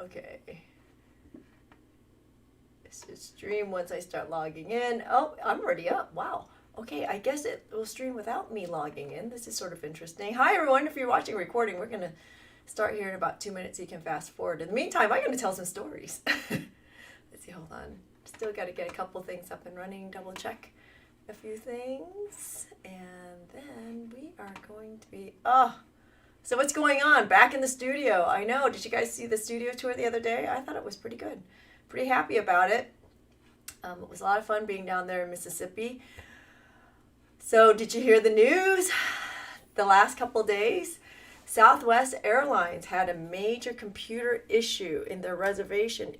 Okay. This is stream once I start logging in. Oh, I'm already up. Wow. Okay, I guess it will stream without me logging in. This is sort of interesting. Hi, everyone. If you're watching recording, we're going to start here in about 2 minutes so you can fast forward. In the meantime, I'm going to tell some stories. Let's see, hold on. Still got to get a couple things up and running, double check a few things. And then we are going to be, so what's going on? Back in the studio. I know. Did you guys see the studio tour the other day? I thought it was pretty good. Pretty happy about it. It was a lot of fun being down there in Mississippi. So did you hear the news? The last couple days, Southwest Airlines had a major computer issue in their reservation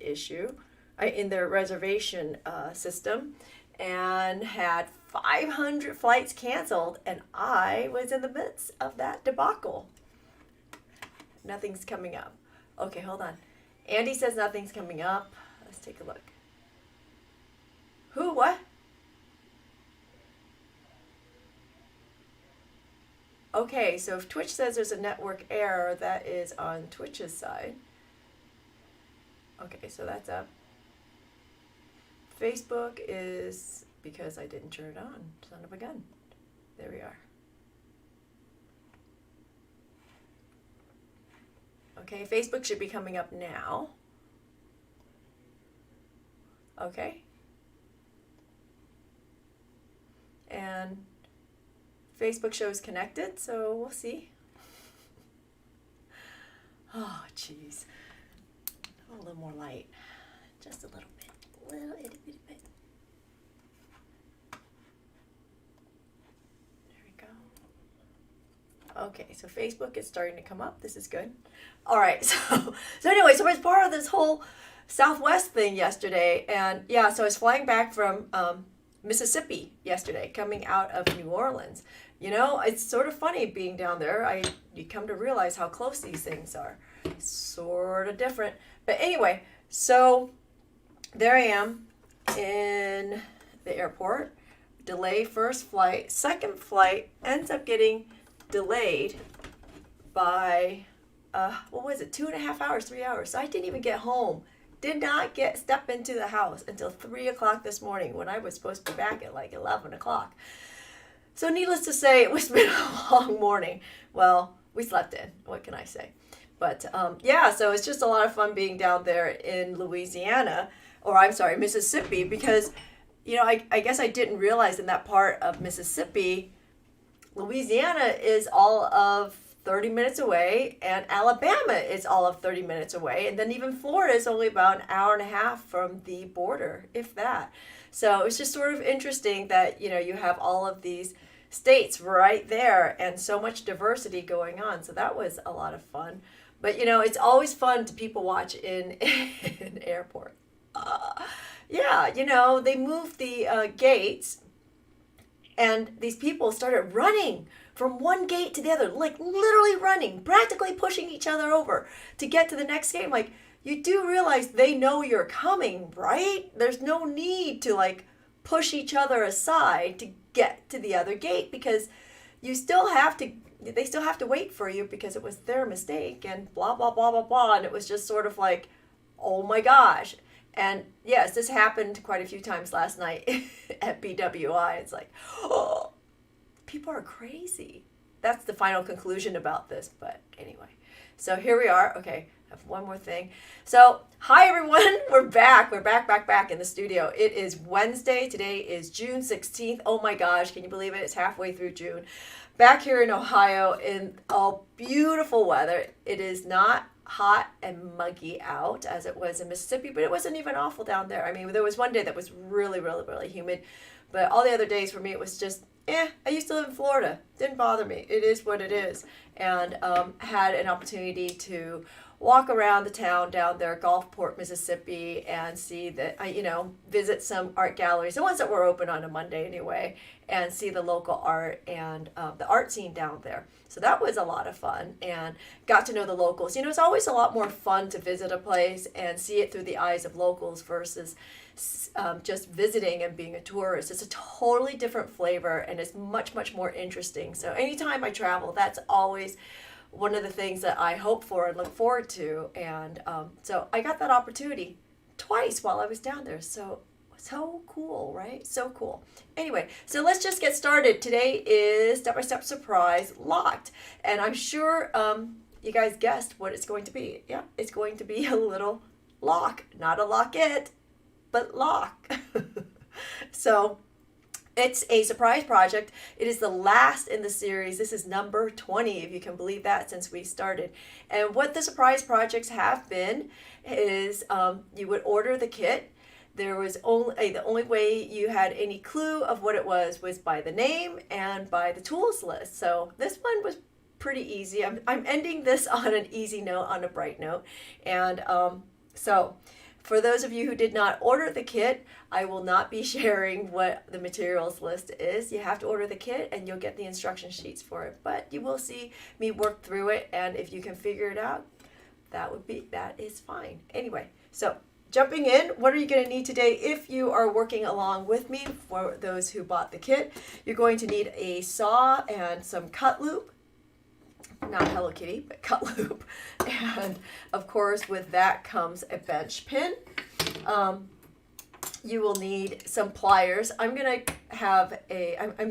system, and had 500 flights canceled, and I was in the midst of that debacle. Nothing's coming up. Okay, hold on. Andy says nothing's coming up. Let's take a look. Who? What? Okay, so if Twitch says there's a network error, that is on Twitch's side. Okay, so that's up. Facebook is because I didn't turn it on. Son of a gun. There we are. Okay, Facebook should be coming up now. Okay. And Facebook shows connected, so we'll see. Oh, jeez. A little more light. Just a little bit. A little itty bitty bit. There we go. Okay, so Facebook is starting to come up. This is good. All right, so anyway, so I was part of this whole Southwest thing yesterday, and yeah, so I was flying back from Mississippi yesterday, coming out of New Orleans. You know, it's sort of funny being down there. You come to realize how close these things are. Sort of different. But anyway, so there I am in the airport. Delay first flight. Second flight ends up getting delayed by, 2.5 hours, 3 hours. So I didn't even get home. Did not step into the house until 3 o'clock this morning when I was supposed to be back at like 11 o'clock. So needless to say, it was been a long morning. Well, we slept in. What can I say? But so it's just a lot of fun being down there in Mississippi, because, you know, I guess I didn't realize in that part of Mississippi, Louisiana is all of 30 minutes away, and Alabama is all of 30 minutes away, and then even Florida is only about an hour and a half from the border, if that. So it's just sort of interesting that, you know, you have all of these states right there and so much diversity going on. So that was a lot of fun. But, you know, it's always fun to people watch in an airport. You know, they moved the gates, and these people started running from one gate to the other, like literally running, practically pushing each other over to get to the next gate. Like, you do realize they know you're coming, right? There's no need to like push each other aside to get to the other gate, because they still have to wait for you because it was their mistake, and blah, blah, blah, blah, blah. And it was just sort of like, oh my gosh. And yes, this happened quite a few times last night at BWI. It's like, oh, people are crazy. That's the final conclusion about this. But anyway, so here we are. Okay, I have one more thing. So hi, everyone. We're back. We're back in the studio. It is Wednesday. Today is June 16th. Oh my gosh, can you believe it? It's halfway through June. Back here in Ohio in all beautiful weather. It is not hot and muggy out as it was in Mississippi, but it wasn't even awful down there. I mean, there was one day that was really, really, really humid, but all the other days for me, it was just, I used to live in Florida. Didn't bother me. It is what it is. And had an opportunity to walk around the town down there, Gulfport, Mississippi, and see visit some art galleries, the ones that were open on a Monday anyway, and see the local art and the art scene down there. So that was a lot of fun, and got to know the locals. You know, it's always a lot more fun to visit a place and see it through the eyes of locals versus just visiting and being a tourist. It's a totally different flavor, and it's much, much more interesting. So anytime I travel, that's always one of the things that I hope for and look forward to. And so I got that opportunity twice while I was down there. So cool, right? So cool. Anyway, so let's just get started. Today is Step-by-Step Surprise Locked. And I'm sure you guys guessed what it's going to be. Yeah, it's going to be a little lock. Not a locket, but lock. So it's a surprise project. It is the last in the series. This is number 20, if you can believe that, since we started. And what the surprise projects have been is you would order the kit. There was the only way you had any clue of what it was by the name and by the tools list. So this one was pretty easy. I'm ending this on an easy note, on a bright note. And so for those of you who did not order the kit, I will not be sharing what the materials list is. You have to order the kit and you'll get the instruction sheets for it. But you will see me work through it, and if you can figure it out, that is fine. Anyway, so jumping in, what are you going to need today if you are working along with me? For those who bought the kit, you're going to need a saw and some cut loop. Not Hello Kitty, but cut loop. And of course, with that comes a bench pin. You will need some pliers. I'm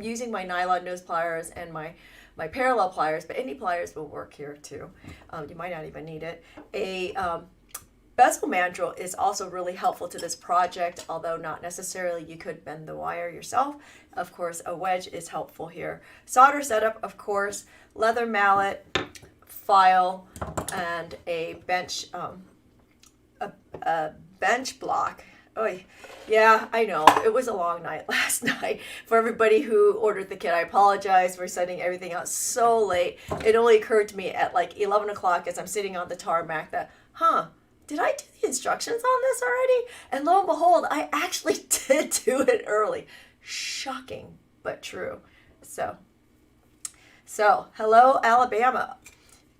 using my nylon nose pliers and my parallel pliers, but any pliers will work here too. You might not even need it. A bezel mandrel is also really helpful to this project, although not necessarily. You could bend the wire yourself. Of course, a wedge is helpful here. Solder setup, of course, leather mallet, file, and a bench bench block. Oh, yeah, I know. It was a long night last night. For everybody who ordered the kit, I apologize for sending everything out so late. It only occurred to me at like 11 o'clock as I'm sitting on the tarmac that, did I do the instructions on this already? And lo and behold, I actually did do it early. Shocking, but true. So hello, Alabama.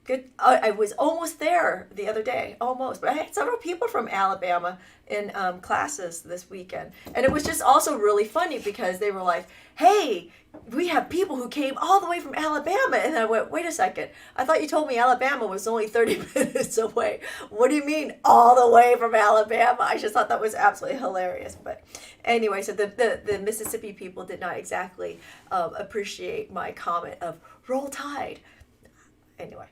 Good. I was almost there the other day, almost. But I had several people from Alabama in classes this weekend. And it was just also really funny because they were like, hey, we have people who came all the way from Alabama. And I went, wait a second. I thought you told me Alabama was only 30 minutes away. What do you mean all the way from Alabama? I just thought that was absolutely hilarious. But anyway, so the Mississippi people did not exactly appreciate my comment of roll tide. Anyway.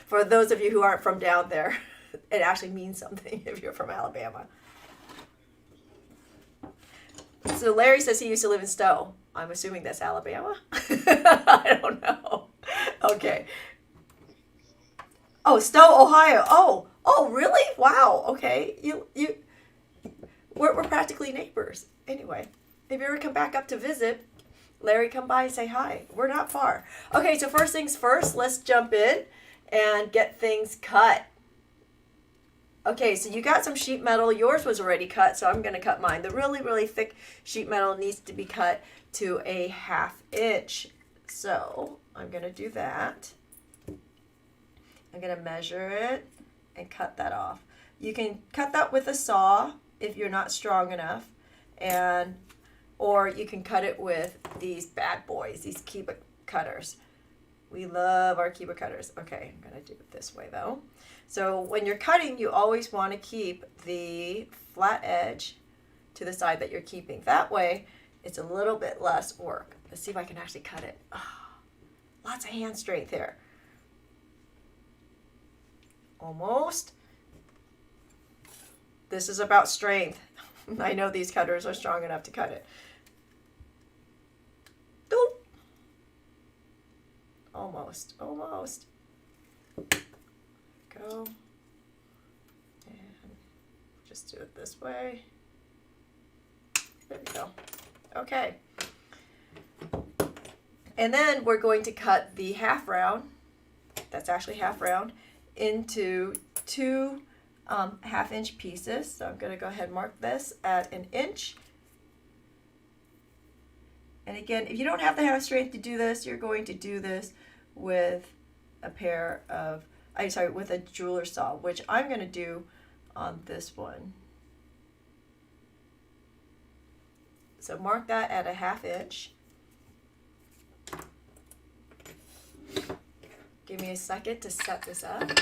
For those of you who aren't from down there, it actually means something if you're from Alabama. So Larry says he used to live in Stowe. I'm assuming that's Alabama. I don't know. Okay. Oh, Stowe, Ohio. Oh, really? Wow. Okay. We're practically neighbors. Anyway, if you ever come back up to visit, Larry, come by and say hi. We're not far. Okay, so first things first, let's jump in and get things cut. Okay, so you got some sheet metal. Yours was already cut, so I'm going to cut mine. The really, really thick sheet metal needs to be cut to a 1/2 inch. So I'm going to do that. I'm going to measure it and cut that off. You can cut that with a saw if you're not strong enough, or you can cut it with these bad boys, these Kiba cutters. We love our Kiba cutters. Okay, I'm going to do it this way though. So when you're cutting, you always want to keep the flat edge to the side that you're keeping. That way, it's a little bit less work. Let's see if I can actually cut it. Oh, lots of hand strength here. Almost. This is about strength. I know these cutters are strong enough to cut it. Doop. Almost. Go. And just do it this way. There we go. Okay. And then we're going to cut the 1/2 round, that's actually 1/2 round, into 2 1/2 inch pieces. So I'm going to go ahead and mark this at 1 inch. And again, if you don't have the hand strength to do this, you're going to do this with with a jeweler saw, which I'm going to do on this one. So mark that at 1/2 inch. Give me a second to set this up.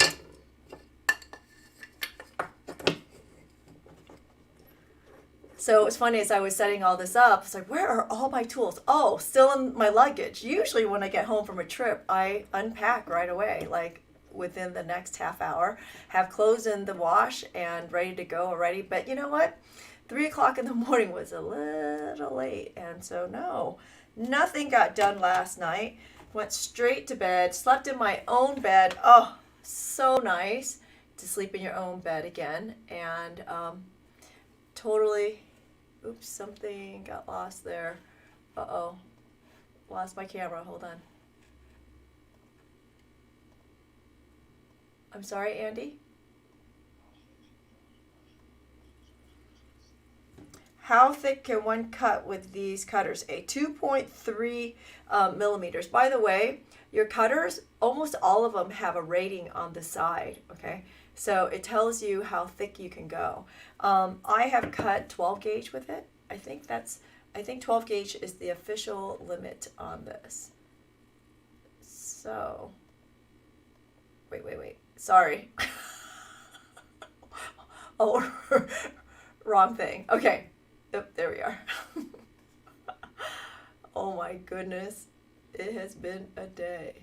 So it's funny, as I was setting all this up, it's like, where are all my tools? Oh, still in my luggage. Usually when I get home from a trip, I unpack right away, like within the next half hour, have clothes in the wash and ready to go already. But you know what? 3 o'clock in the morning was a little late. And so no, nothing got done last night. Went straight to bed, slept in my own bed. Oh, so nice to sleep in your own bed again. And totally, oops, something got lost there. Uh-oh, lost my camera, hold on. I'm sorry, Andy? How thick can one cut with these cutters? A 2.3 millimeters. By the way, your cutters, almost all of them have a rating on the side, okay? So it tells you how thick you can go. I have cut 12 gauge with it. I think 12 gauge is the official limit on this. So, wait. Sorry. Oh, wrong thing. Okay. Yep, there we are. Oh my goodness. It has been a day.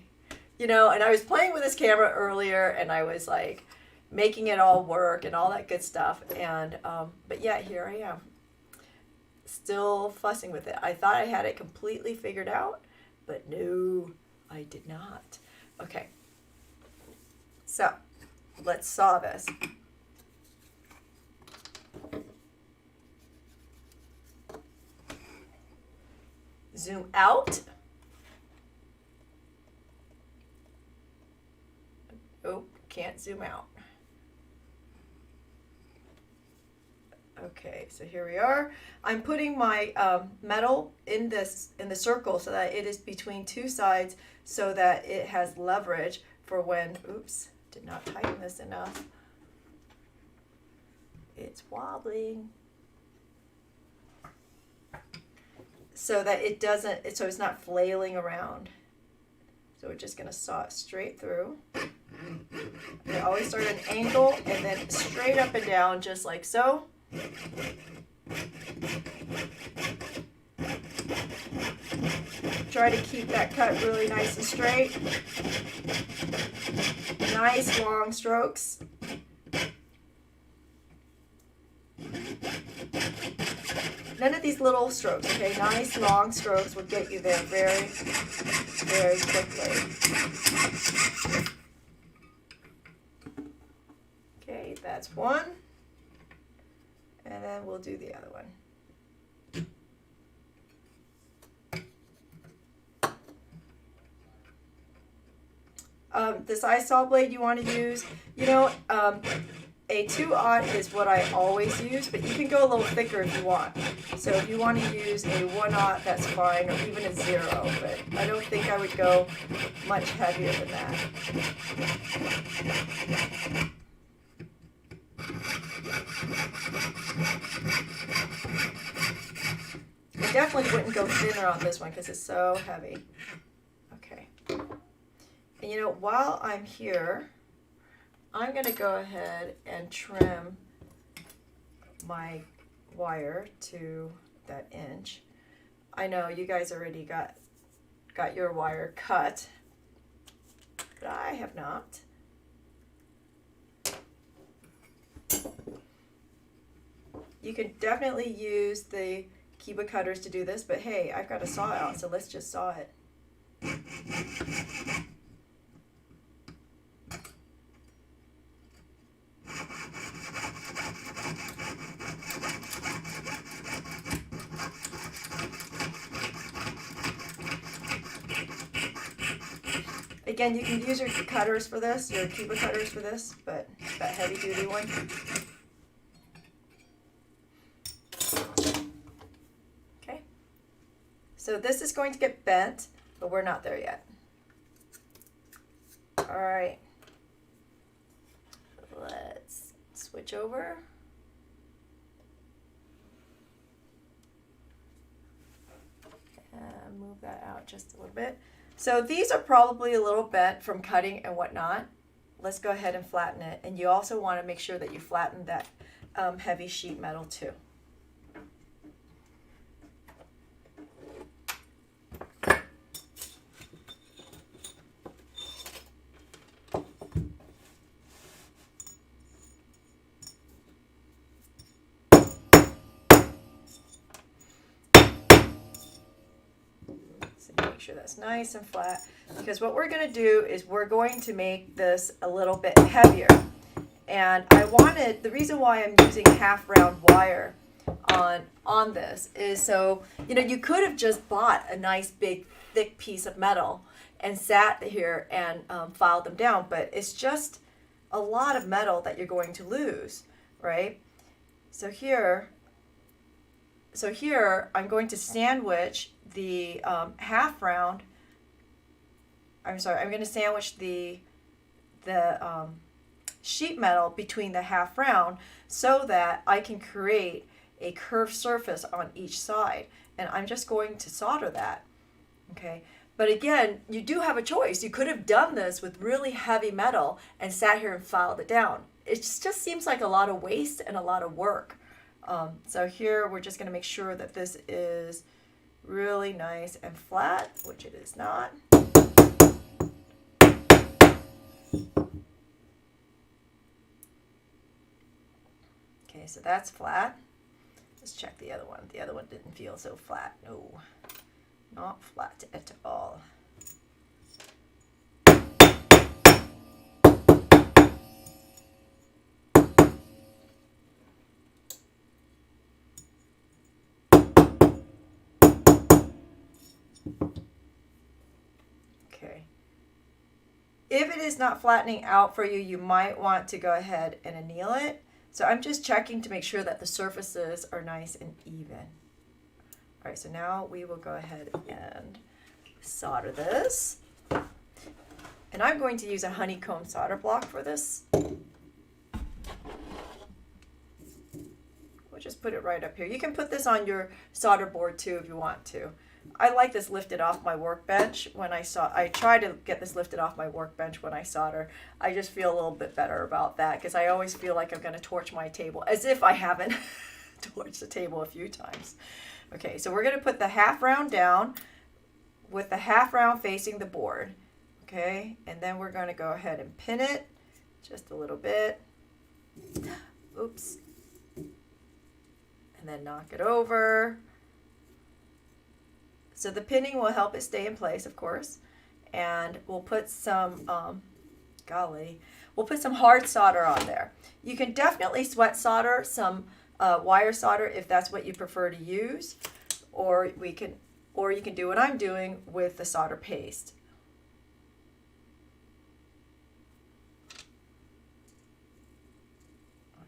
You know, and I was playing with this camera earlier and I was like making it all work and all that good stuff. And, but yeah, here I am. Still fussing with it. I thought I had it completely figured out, but no, I did not. Okay. So, let's saw this. Zoom out. Oh, can't zoom out. Okay, so here we are. I'm putting my metal in the circle so that it is between two sides so that it has leverage for when, oops, did not tighten this enough. It's wobbling. So that it doesn't, so it's not flailing around. So we're just gonna saw it straight through. I always start at an angle and then straight up and down, just like so. Try to keep that cut really nice and straight. Nice long strokes. None of these little strokes, okay? Nice long strokes will get you there very, very quickly. Okay, that's one. And then we'll do the other one. The size saw blade you want to use, you know, a 2/0 is what I always use, but you can go a little thicker if you want. So if you want to use a 1/0, that's fine, or even a 0, but I don't think I would go much heavier than that. I definitely wouldn't go thinner on this one because it's so heavy. Okay. And you know, while I'm here, I'm going to go ahead and trim my wire to that inch. I know you guys already got your wire cut, but I have not. You can definitely use the Kiba cutters to do this, but hey, I've got a saw out, so let's just saw it. Again, you can use your cutters for this, your Kiba cutters for this, but that heavy duty one. Okay. So this is going to get bent, but we're not there yet. All right. Let's switch over. And move that out just a little bit. So these are probably a little bent from cutting and whatnot. Let's go ahead and flatten it. And you also want to make sure that you flatten that heavy sheet metal too. Make sure that's nice and flat, because what we're going to do is we're going to make this a little bit heavier. And the reason why I'm using half round wire on this is so, you could have just bought a nice big thick piece of metal and sat here and filed them down, but it's just a lot of metal that you're going to lose, right? So here I'm going to sandwich the half round. I'm going to sandwich the sheet metal between the half round so that I can create a curved surface on each side. And I'm just going to solder that. Okay. But again, you do have a choice. You could have done this with really heavy metal and sat here and filed it down. It just seems like a lot of waste and a lot of work. So here we're just going to make sure that this is really nice and flat, which it is not. Okay, so that's flat. Let's check the other one. The other one didn't feel so flat. No, not flat at all. Okay. If it is not flattening out for you, you might want to go ahead and anneal it. So I'm just checking to make sure that the surfaces are nice and even. All right, so now we will go ahead and solder this. And I'm going to use a honeycomb solder block for this. We'll just put it right up here. You can put this on your solder board too if you want to. I like this lifted off my workbench when I try to get this lifted off my workbench when I solder. I just feel a little bit better about that because I always feel like I'm going to torch my table, as if I haven't torched the table a few times. Okay, so we're going to put the half round down with the half round facing the board. Okay, and then we're going to go ahead and pin it just a little bit. Oops. And then knock it over. So the pinning will help it stay in place, of course. And we'll put some, we'll put some hard solder on there. You can definitely sweat solder some wire solder if that's what you prefer to use, or you can do what I'm doing with the solder paste.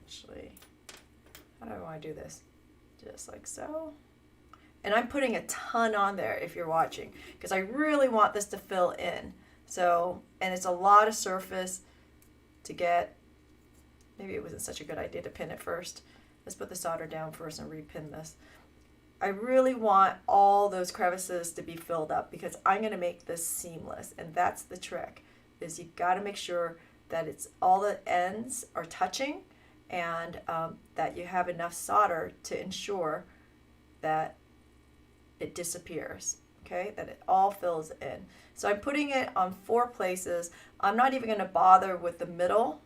Actually, how do I want to do this? Just like so. And I'm putting a ton on there if you're watching, because I really want this to fill in. So, and it's a lot of surface to get. Maybe it wasn't such a good idea to pin it first. Let's put the solder down first and repin this. I really want all those crevices to be filled up because I'm going to make this seamless. And that's the trick, is you got to make sure that it's all the ends are touching and that you have enough solder to ensure that it disappears, okay, that it all fills in. So I'm putting it on 4 places. I'm not even going to bother with the middle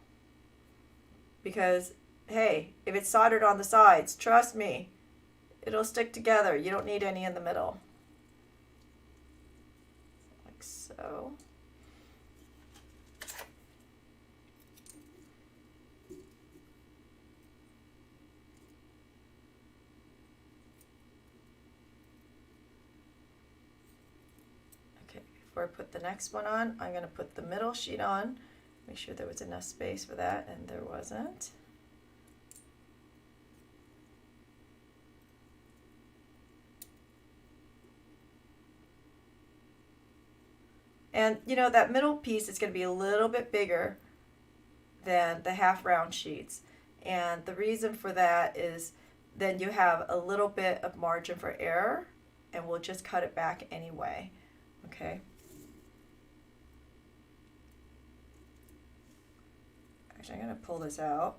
because, hey, if it's soldered on the sides, trust me, it'll stick together. You don't need any in the middle. Like so. Before I put the next one on, I'm going to put the middle sheet on. Make sure there was enough space for that, and there wasn't. And you know, that middle piece is going to be a little bit bigger than the half round sheets. And the reason for that is then you have a little bit of margin for error, and we'll just cut it back anyway. Okay. Actually, I'm going to pull this out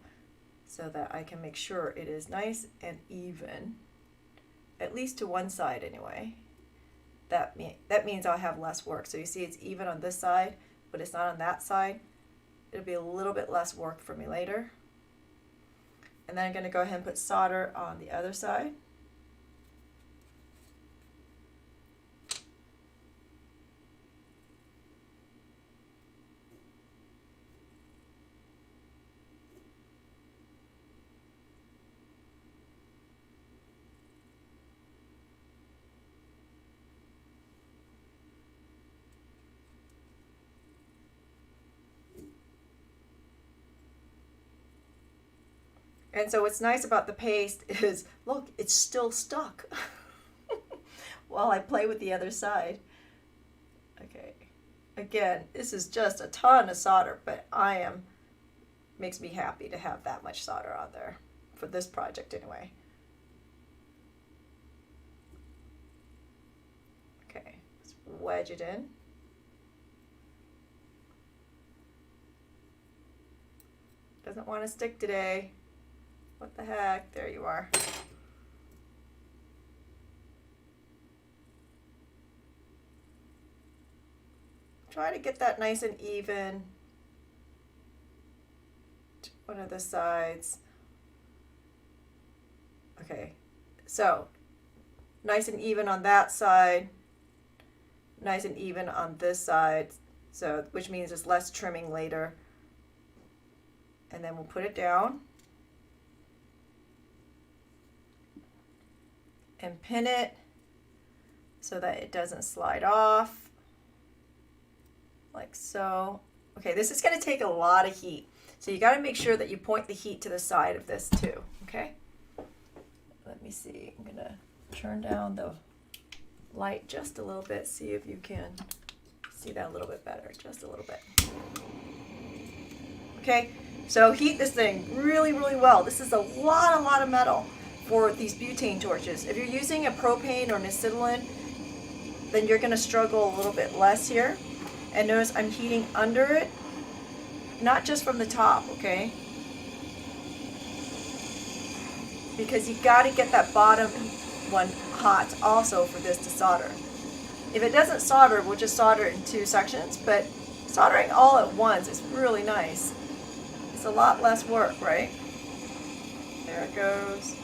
so that I can make sure it is nice and even, at least to one side anyway. That means I'll have less work. So you see it's even on this side, but it's not on that side. It'll be a little bit less work for me later. And then I'm going to go ahead and put solder on the other side. And so what's nice about the paste is, look, it's still stuck while I play with the other side. Okay, again, this is just a ton of solder, but makes me happy to have that much solder on there for this project anyway. Okay, let's wedge it in. Doesn't want to stick today. What the heck? There you are. Try to get that nice and even to one of the sides. Okay, so nice and even on that side, nice and even on this side, so which means there's less trimming later. And then we'll put it down and pin it so that it doesn't slide off, like so. Okay, this is going to take a lot of heat, so you got to make sure that you point the heat to the side of this too. Okay, let me see, I'm going to turn down the light just a little bit, see if you can see that a little bit better, just a little bit. Okay, so heat this thing really, really well. This is a lot of metal for these butane torches. If you're using a propane or an acetylene, then you're going to struggle a little bit less here. And notice I'm heating under it, not just from the top, okay? Because you got to get that bottom one hot also for this to solder. If it doesn't solder, we'll just solder it in 2 sections, but soldering all at once is really nice. It's a lot less work, right? There it goes.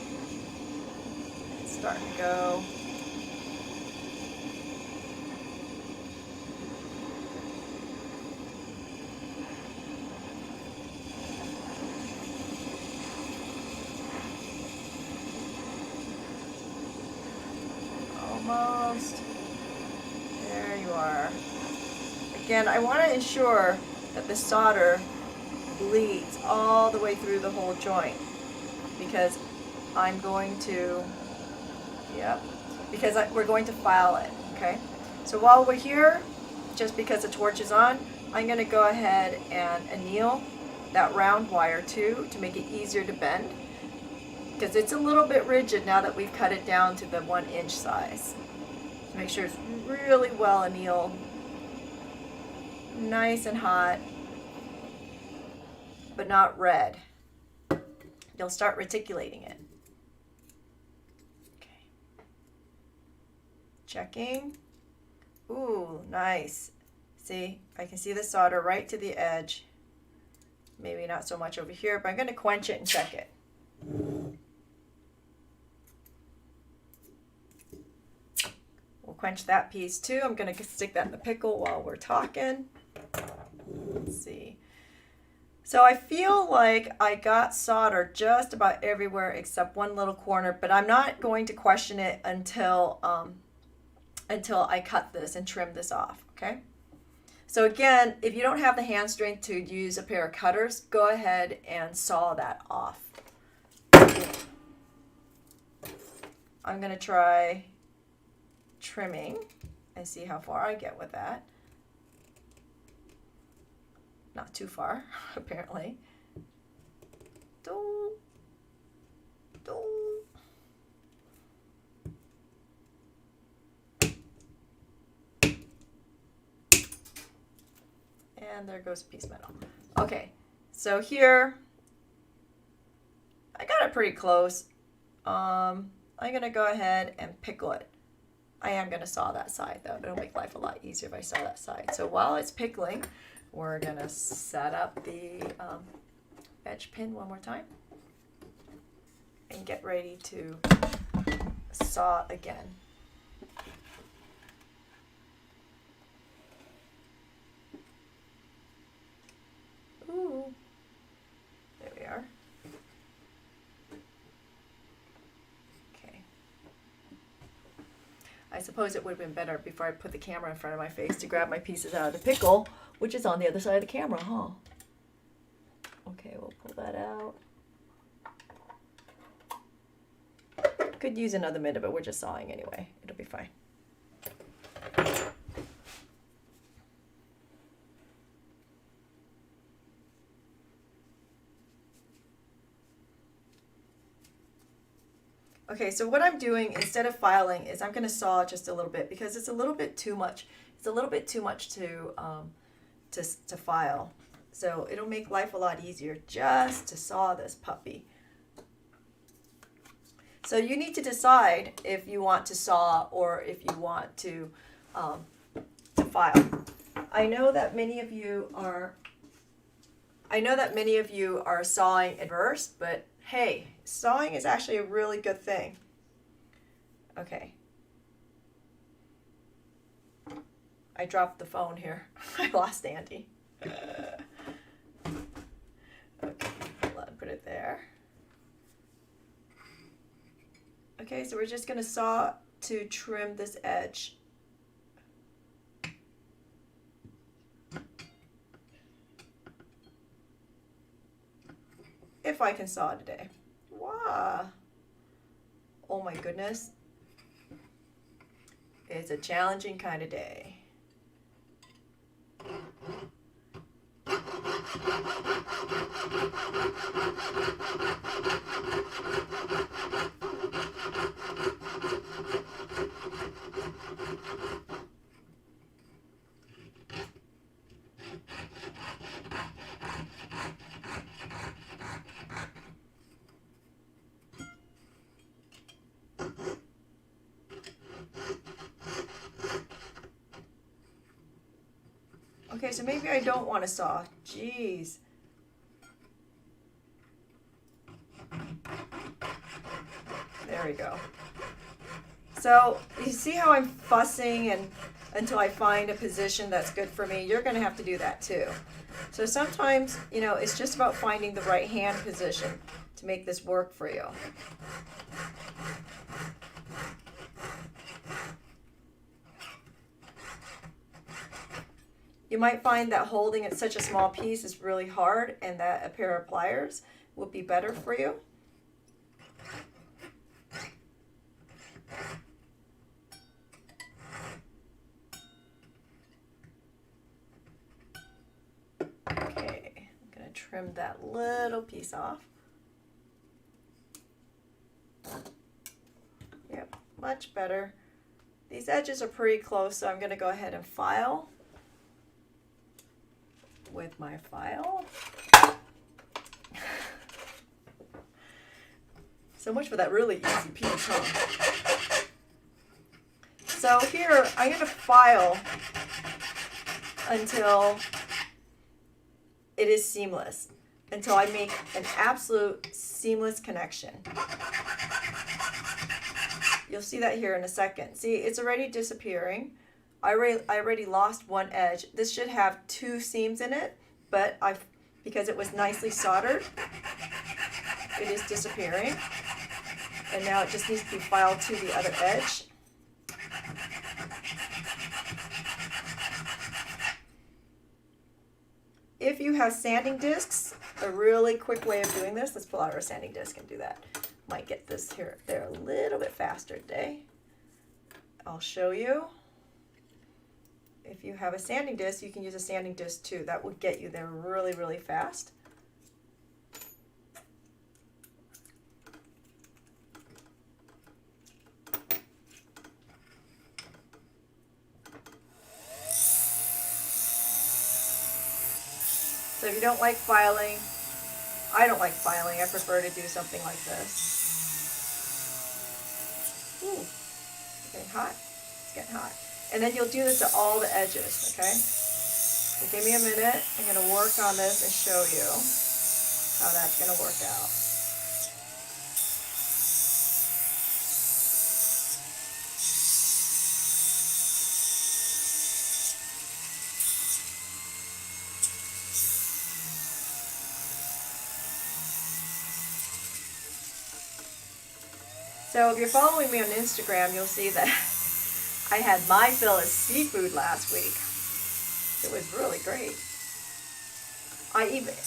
It's starting to go. Almost. There you are. Again, I want to ensure that the solder bleeds all the way through the whole joint, because I'm going to, we're going to file it, okay? So while we're here, just because the torch is on, I'm going to go ahead and anneal that round wire too to make it easier to bend, because it's a little bit rigid now that we've cut it down to the 1-inch size. So make sure it's really well annealed, nice and hot, but not red. You'll start reticulating it. Okay. Checking. Ooh, nice. See, I can see the solder right to the edge. Maybe not so much over here, but I'm going to quench it and check it. We'll quench that piece too. I'm going to stick that in the pickle while we're talking. Let's see. So I feel like I got solder just about everywhere except one little corner, but I'm not going to question it until I cut this and trim this off, okay? So again, if you don't have the hand strength to use a pair of cutters, go ahead and saw that off. I'm going to try trimming and see how far I get with that. Not too far, apparently. Do, do. And there goes a piece of metal. Okay, So here, I got it pretty close. I'm going to go ahead and pickle it. I am going to saw that side though. It'll make life a lot easier if I saw that side. So while it's pickling, we're going to set up the edge pin one more time and get ready to saw again. Ooh, there we are. Okay. I suppose it would have been better before I put the camera in front of my face to grab my pieces out of the pickle, which is on the other side of the camera, huh? Okay, we'll pull that out. Could use another minute, but we're just sawing anyway. It'll be fine. Okay, so what I'm doing instead of filing is I'm going to saw just a little bit because it's a little bit too much. It's a little bit too much to file. So it'll make life a lot easier just to saw this puppy. So you need to decide if you want to saw or if you want to file. I know that many of you are sawing adverse, but hey, sawing is actually a really good thing. Okay. I dropped the phone here. I lost Andy. Okay, put it there. Okay, so we're just going to saw to trim this edge. If I can saw today. Wow. Oh my goodness. It's a challenging kind of day. Okay, so maybe I don't want to saw. Jeez. There we go. So you see how I'm fussing and until I find a position that's good for me? You're going to have to do that too. So sometimes, you know, it's just about finding the right hand position to make this work for you. You might find that holding it such a small piece is really hard and that a pair of pliers would be better for you. Okay, I'm going to trim that little piece off. Yep, much better. These edges are pretty close, so I'm going to go ahead and file with my file. So much for that really easy piece, huh? So here, I'm going to file until it is seamless, until I make an absolute seamless connection. You'll see that here in a second. See, it's already disappearing. I already lost one edge. This should have two seams in it, but because it was nicely soldered, it is disappearing. And now it just needs to be filed to the other edge. If you have sanding discs, a really quick way of doing this, let's pull out our sanding disc and do that. Might get this there a little bit faster today. I'll show you. If you have a sanding disc, you can use a sanding disc too. That would get you there really, really fast. So if you don't like filing, I don't like filing. I prefer to do something like this. Ooh, it's getting hot. It's getting hot. And then you'll do this to all the edges, okay? So give me a minute. I'm going to work on this and show you how that's going to work out. So if you're following me on Instagram, you'll see that I had my fill of seafood last week. It was really great.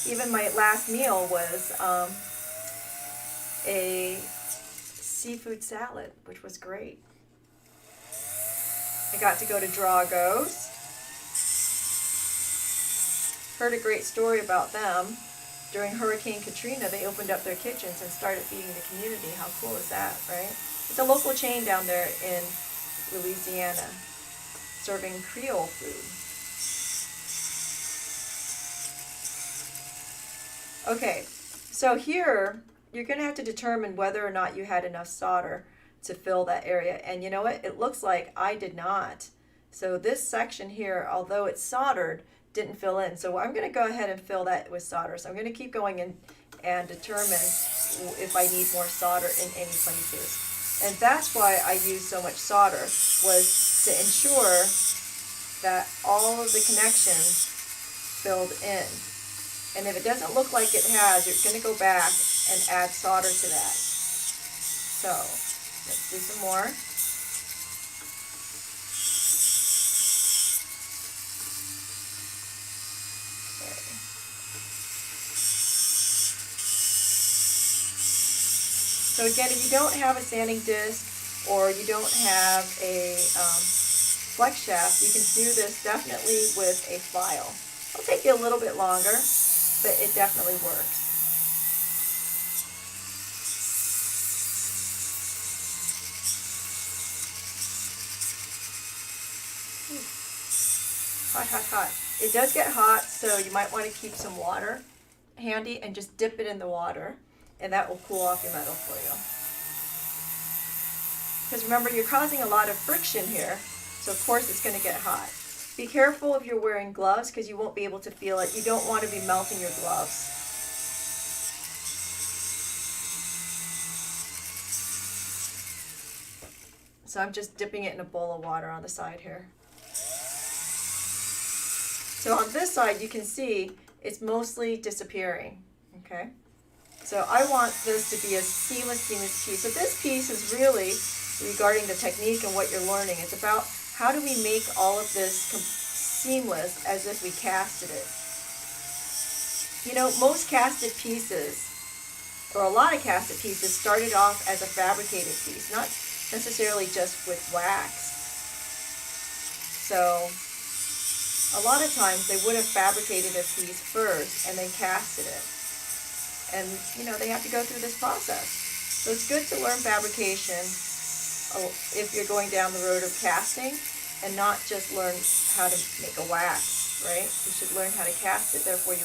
Even my last meal was a seafood salad, which was great. I got to go to Drago's. Heard a great story about them. During Hurricane Katrina, they opened up their kitchens and started feeding the community. How cool is that, right? It's a local chain down there in Louisiana, serving Creole food. Okay, so here, you're going to have to determine whether or not you had enough solder to fill that area. And you know what? It looks like I did not. So this section here, although it's soldered, didn't fill in. So I'm going to go ahead and fill that with solder. So I'm going to keep going in and determine if I need more solder in any places. And that's why I used so much solder, was to ensure that all of the connections filled in. And if it doesn't look like it has, you're going to go back and add solder to that. So let's do some more. So again, if you don't have a sanding disc or you don't have a flex shaft, you can do this definitely with a file. It'll take you a little bit longer, but it definitely works. Hot, hot, hot. It does get hot, so you might want to keep some water handy and just dip it in the water. And that will cool off your metal for you. Because remember, you're causing a lot of friction here, so of course it's going to get hot. Be careful if you're wearing gloves, because you won't be able to feel it. You don't want to be melting your gloves. So I'm just dipping it in a bowl of water on the side here. So on this side, you can see it's mostly disappearing, okay? So I want this to be a seamless piece. So this piece is really regarding the technique and what you're learning. It's about how do we make all of this seamless as if we casted it. You know, most casted pieces, or a lot of casted pieces, started off as a fabricated piece, not necessarily just with wax. So a lot of times they would have fabricated a piece first and then casted it. And, you know, they have to go through this process. So it's good to learn fabrication if you're going down the road of casting and not just learn how to make a wax, right? You should learn how to cast it, therefore you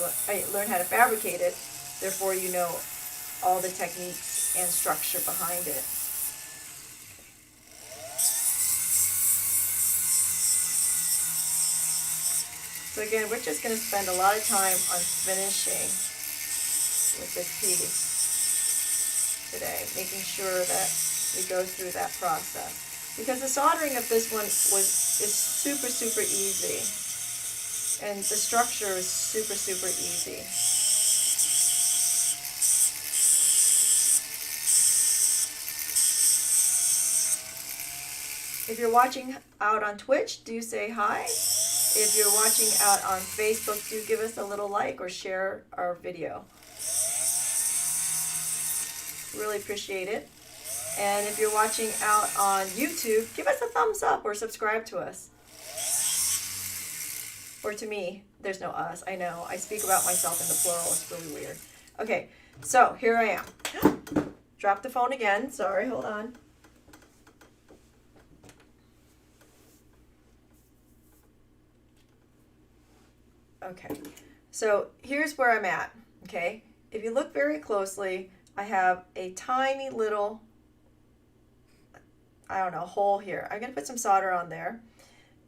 learn how to fabricate it, therefore you know all the techniques and structure behind it. So again, we're just going to spend a lot of time on finishing with this piece today, making sure that we go through that process. Because the soldering of this one is super, super easy. And the structure is super, super easy. If you're watching out on Twitch, do say hi. If you're watching out on Facebook, do give us a little like or share our video. Really appreciate it. And if you're watching out on YouTube, give us a thumbs up or subscribe to us. Or to me. There's no us. I know. I speak about myself in the plural. It's really weird. Okay, so here I am. Drop the phone again. Sorry, hold on. Okay, So here's where I'm at, okay? If you look very closely, I have a tiny little, I don't know, hole here. I'm going to put some solder on there.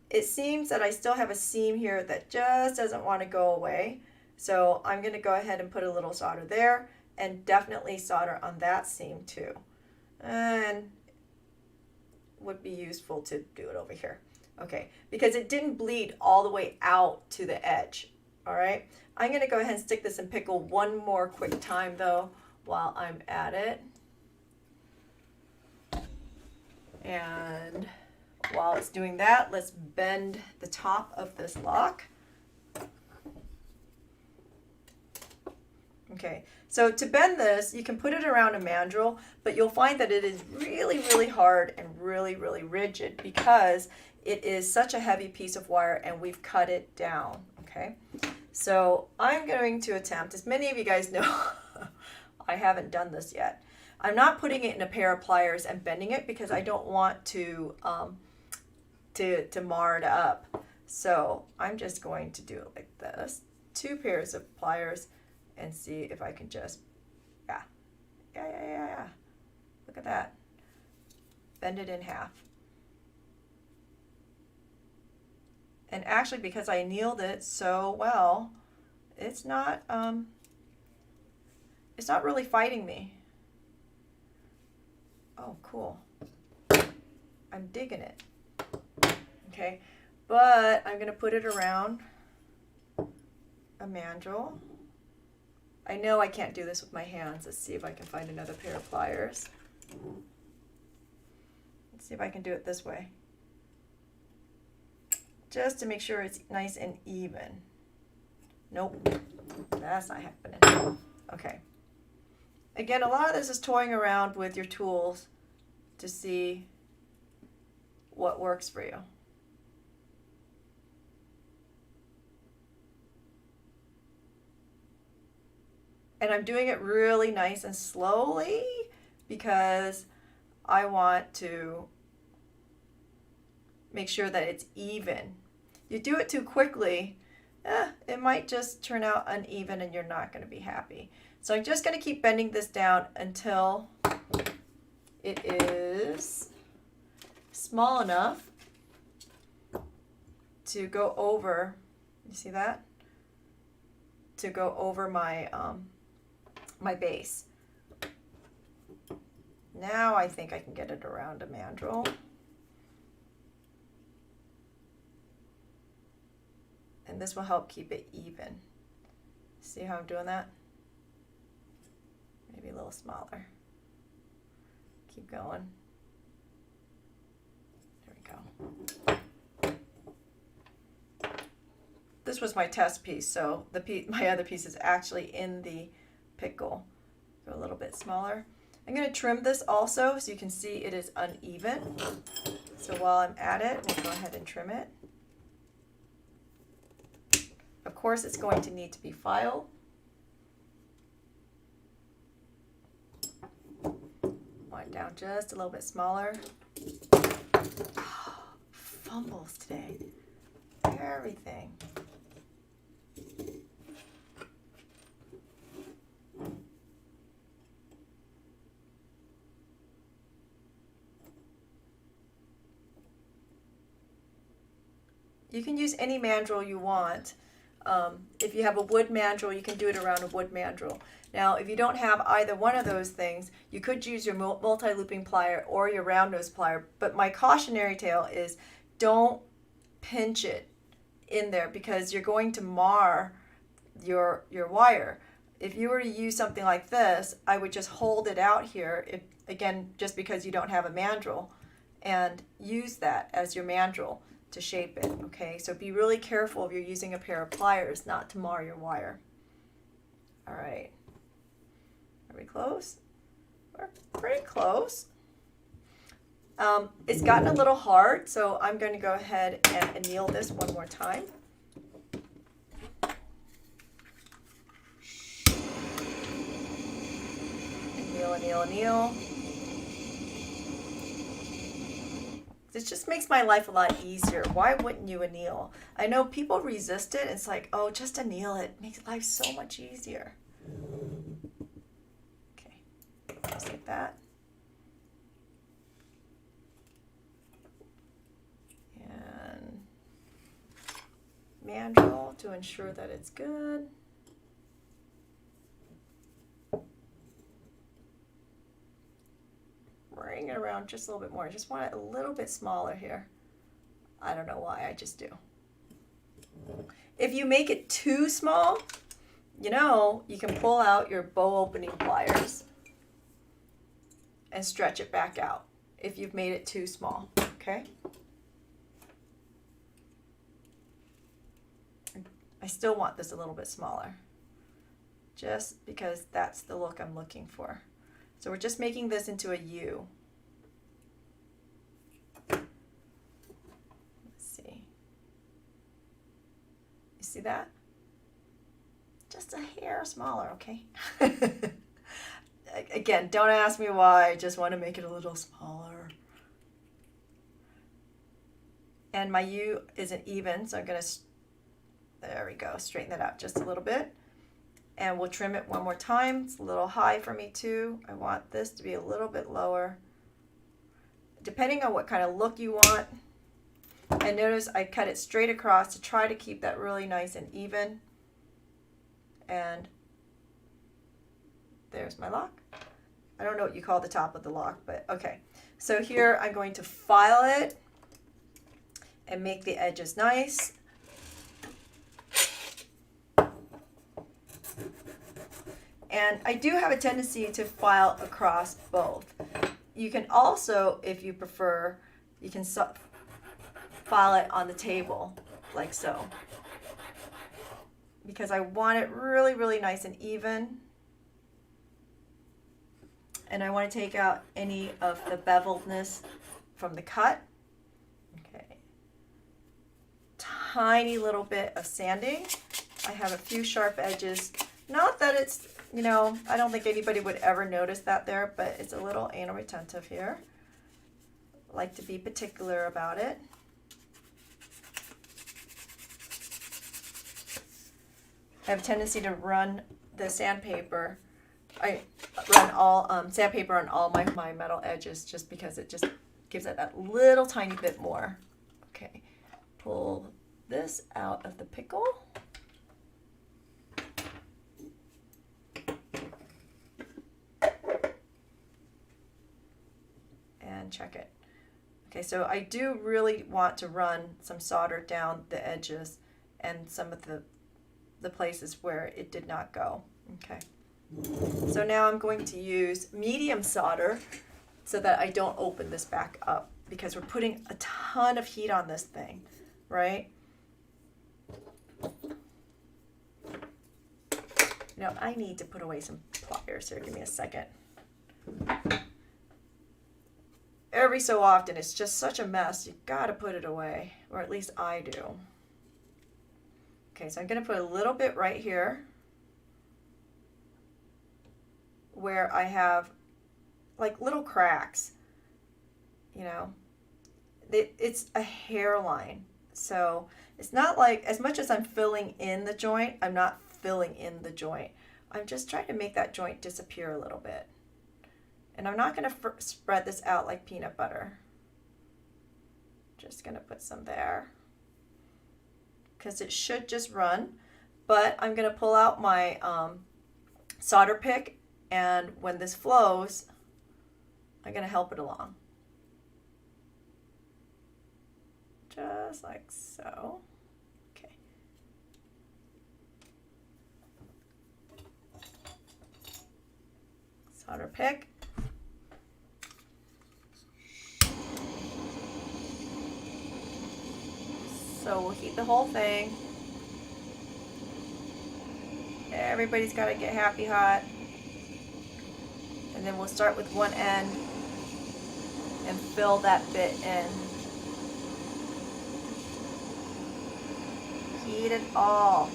It seems that I still have a seam here that just doesn't want to go away. So I'm going to go ahead and put a little solder there and definitely solder on that seam too. And would be useful to do it over here. Okay, because it didn't bleed all the way out to the edge. All right, I'm going to go ahead and stick this in pickle one more quick time though while I'm at it. And while it's doing that, let's bend the top of this lock. Okay, so to bend this, you can put it around a mandrel, but you'll find that it is really, really hard and really, really rigid because it is such a heavy piece of wire and we've cut it down, okay? So I'm going to attempt, as many of you guys know, I haven't done this yet. I'm not putting it in a pair of pliers and bending it because I don't want to mar it up. So I'm just going to do it like this, 2 pairs of pliers, and see if I can just, yeah. Look at that. Bend it in half. And actually, because I annealed it so well, it's not really fighting me. Oh, cool. I'm digging it. Okay, but I'm gonna put it around a mandrel. I know I can't do this with my hands. Let's see if I can find another pair of pliers. Let's see if I can do it this way. Just to make sure it's nice and even. Nope, that's not happening. Okay. Again, a lot of this is toying around with your tools to see what works for you. And I'm doing it really nice and slowly because I want to make sure that it's even. You do it too quickly, it might just turn out uneven and you're not going to be happy. So I'm just going to keep bending this down until it is small enough to go over, you see that? To go over my my base. Now I think I can get it around a mandrel. And this will help keep it even. See how I'm doing that? Maybe a little smaller. Keep going. There we go. This was my test piece, so my other piece is actually in the pickle. Go a little bit smaller. I'm going to trim this also so you can see it is uneven. So while I'm at it, we'll go ahead and trim it. Of course, it's going to need to be filed. Want it down just a little bit smaller. Oh, fumbles today. Everything. You can use any mandrel you want. If you have a wood mandrel, you can do it around a wood mandrel. Now, if you don't have either one of those things, you could use your multi-looping plier or your round nose plier. But my cautionary tale is don't pinch it in there because you're going to mar your wire. If you were to use something like this, I would just hold it out here, again, just because you don't have a mandrel, and use that as your mandrel to shape it, okay? So be really careful if you're using a pair of pliers not to mar your wire. All right. Are we close? We're pretty close. It's gotten a little hard, so I'm going to go ahead and anneal this one more time. Anneal, anneal, anneal. It just makes my life a lot easier. Why wouldn't you anneal? I know people resist it. It's like, oh, just anneal it. It makes life so much easier. Okay, just like that. And mandrel to ensure that it's good. Bring it around just a little bit more. I just want it a little bit smaller here. I don't know why, I just do. If you make it too small, you know, you can pull out your bow opening pliers and stretch it back out if you've made it too small, okay? I still want this a little bit smaller, just because that's the look I'm looking for. So we're just making this into a U. Let's see. You see that? Just a hair smaller, okay? Again, don't ask me why. I just want to make it a little smaller. And my U isn't even, so I'm going to, there we go, straighten that out just a little bit. And we'll trim it one more time. It's a little high for me too. I want this to be a little bit lower. Depending on what kind of look you want. And notice I cut it straight across to try to keep that really nice and even. And there's my lock. I don't know what you call the top of the lock, but okay. So here I'm going to file it and make the edges nice. And I do have a tendency to file across both. You can also, if you prefer, you can file it on the table, like so. Because I want it really, really nice and even. And I want to take out any of the beveledness from the cut. Okay. Tiny little bit of sanding. I have a few sharp edges. Not that it's, you know, I don't think anybody would ever notice that there, but it's a little anal retentive here. I like to be particular about it. I have a tendency to run the sandpaper. I run all sandpaper on all my metal edges just because it just gives it that little tiny bit more. Okay, pull this out of the pickle. And check it. Okay, so I do really want to run some solder down the edges and some of the places where it did not go. Okay. So now I'm going to use medium solder so that I don't open this back up because we're putting a ton of heat on this thing, right? You know, I need to put away some pliers here. Give me a second. Every so often, it's just such a mess. You gotta put it away, or at least I do. Okay, so I'm gonna put a little bit right here where I have like little cracks, you know. It's a hairline, so it's not like, as much as I'm filling in the joint, I'm not filling in the joint. I'm just trying to make that joint disappear a little bit. And I'm not going to spread this out like peanut butter. Just going to put some there because it should just run. But I'm going to pull out my solder pick, and when this flows, I'm going to help it along. Just like so. Okay. Solder pick. So we'll heat the whole thing. Everybody's got to get happy hot. And then we'll start with one end and fill that bit in. Heat it all.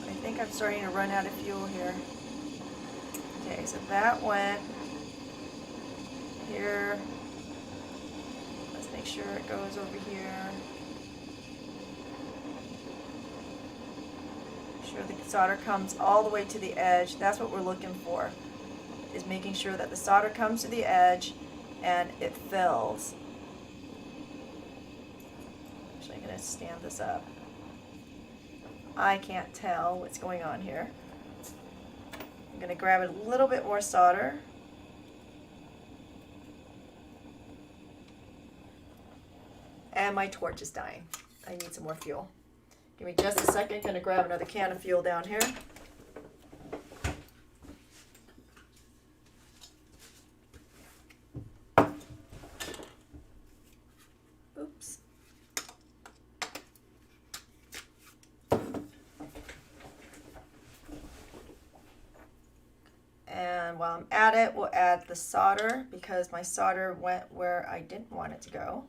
I think I'm starting to run out of fuel here. Okay, so that went here. Let's make sure it goes over here. Make sure the solder comes all the way to the edge. That's what we're looking for, is making sure that the solder comes to the edge and it fills. Actually, I'm going to stand this up. I can't tell what's going on here. I'm going to grab a little bit more solder. And my torch is dying. I need some more fuel. Give me just a second. I'm going to grab another can of fuel down here. Oops. And while I'm at it, we'll add the solder because my solder went where I didn't want it to go.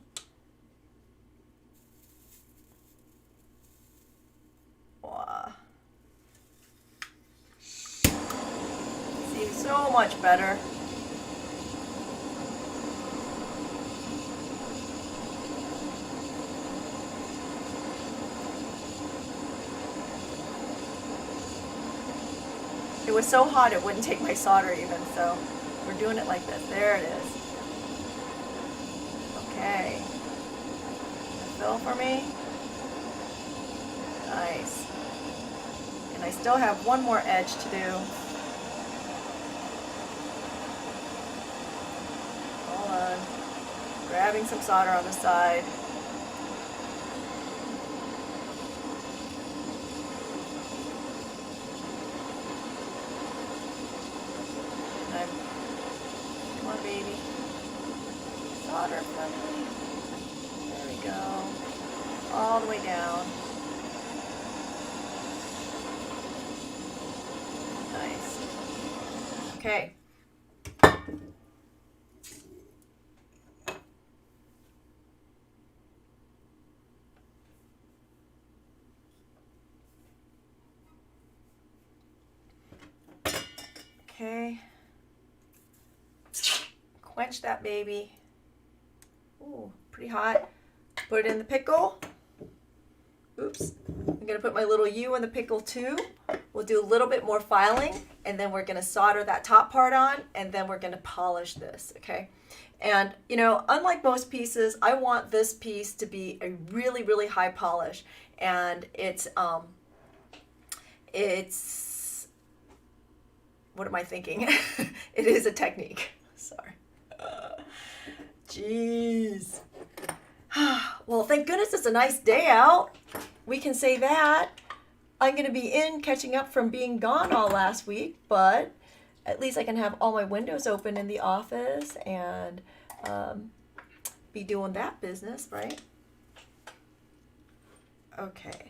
See, so much better. It was so hot it wouldn't take my solder even, so we're doing it like this. There it is. Okay. Fill for me. Nice. And I still have one more edge to do. Hold on. Grabbing some solder on the side. Come on, baby. Solder friendly. There we go. All the way down. Nice. Okay. Okay. Quench that baby. Ooh, pretty hot. Put it in the pickle. Oops. I'm going to put my little U in the pickle too. We'll do a little bit more filing, and then we're going to solder that top part on, and then we're going to polish this, okay? And, you know, unlike most pieces, I want this piece to be a really, really high polish. And it's what am I thinking? It is a technique. Sorry. Jeez. Well, thank goodness it's a nice day out. We can say that. I'm going to be in catching up from being gone all last week, but at least I can have all my windows open in the office and be doing that business, right? Okay.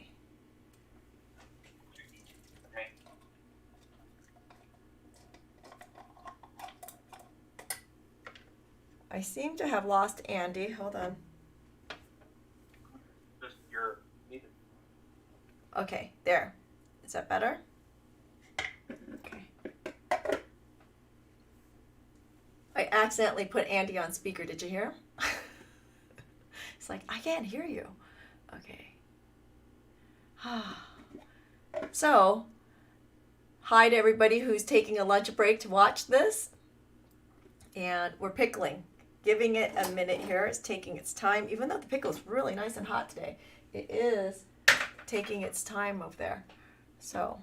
I seem to have lost Andy. Hold on. Just your needed. Okay, there. Is that better? Okay. I accidentally put Andy on speaker. Did you hear? It's like, I can't hear you. Okay. So, hi to everybody who's taking a lunch break to watch this. And we're pickling. Giving it a minute here. It's taking its time. Even though the pickle is really nice and hot today, it is taking its time over there. So,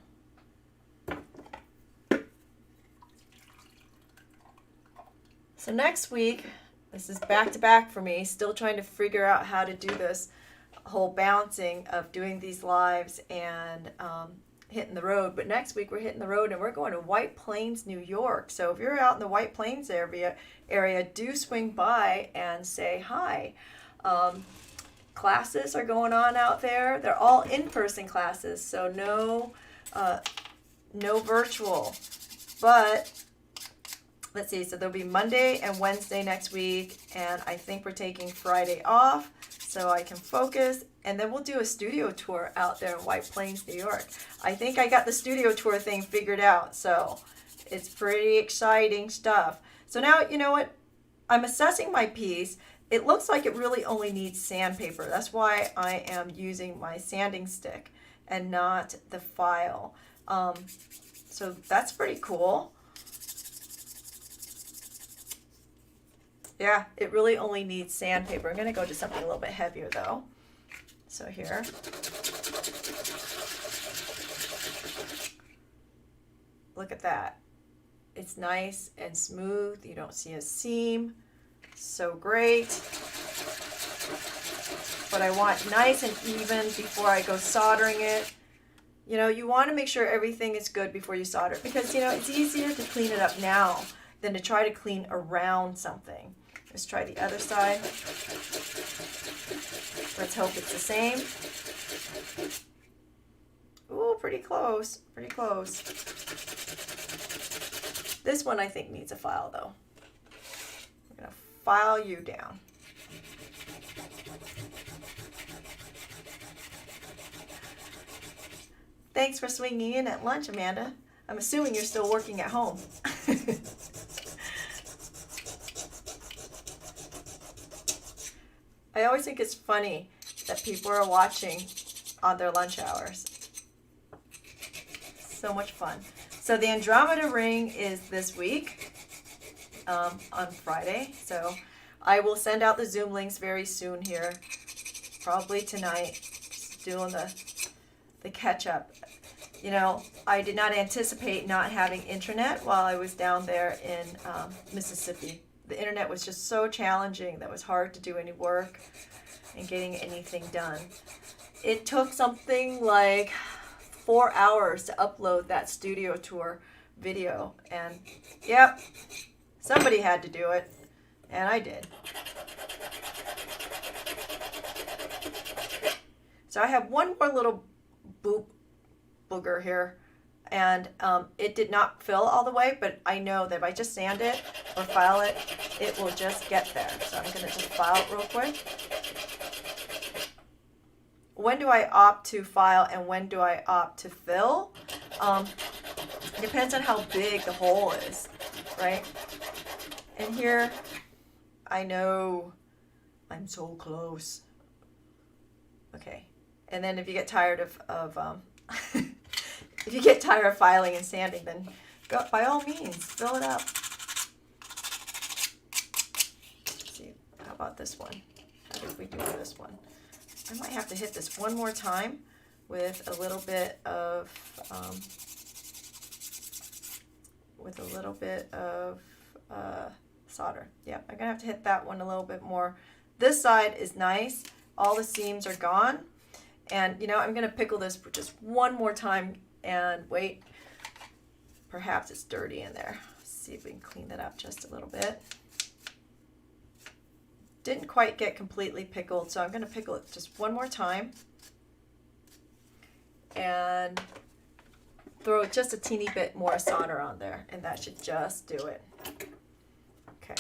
next week, this is back to back for me. Still trying to figure out how to do this whole balancing of doing these lives and hitting the road. But next week we're hitting the road and we're going to White Plains, New York. So if you're out in the White Plains area, do swing by and say hi. Classes are going on out there. They're all in-person classes, so no virtual. But let's see, so there'll be Monday and Wednesday next week, and I think we're taking Friday off so I can focus. And then we'll do a studio tour out there in White Plains, New York. I think I got the studio tour thing figured out, so it's pretty exciting stuff. So now, you know what? I'm assessing my piece. It looks like it really only needs sandpaper. That's why I am using my sanding stick and not the file. So that's pretty cool. Yeah, it really only needs sandpaper. I'm going to go to something a little bit heavier though. So here. Look at that. It's nice and smooth. You don't see a seam. So great. But I want nice and even before I go soldering it. You know, you want to make sure everything is good before you solder it, because, you know, it's easier to clean it up now than to try to clean around something. Let's try the other side. Let's hope it's the same. Ooh, pretty close, pretty close. This one I think needs a file though. I'm gonna file you down. Thanks for swinging in at lunch, Amanda. I'm assuming you're still working at home. I always think it's funny that people are watching on their lunch hours. So much fun. So the Andromeda ring is this week on Friday. So I will send out the Zoom links very soon here, probably tonight. Just doing the catch up. You know, I did not anticipate not having internet while I was down there in Mississippi. The internet was just so challenging that it was hard to do any work and getting anything done. It took something like 4 hours to upload that studio tour video, and yep, somebody had to do it, and I did. So I have one more little booger here, and it did not fill all the way, but I know that if I just sand it or file it, it will just get there. So I'm going to just file it real quick. When do I opt to file and when do I opt to fill? It depends on how big the hole is, right? And here, I know I'm so close. Okay, and then if you get tired of if you get tired of filing and sanding, then go, by all means, fill it up. Let's see, how about this one? How did we do on this one? I might have to hit this one more time with a little bit of solder. Yeah, I'm gonna have to hit that one a little bit more. This side is nice. All the seams are gone. And, you know, I'm going to pickle this for just one more time and wait. Perhaps it's dirty in there. Let's see if we can clean that up just a little bit. Didn't quite get completely pickled, so I'm going to pickle it just one more time. And throw just a teeny bit more solder on there, and that should just do it. Okay.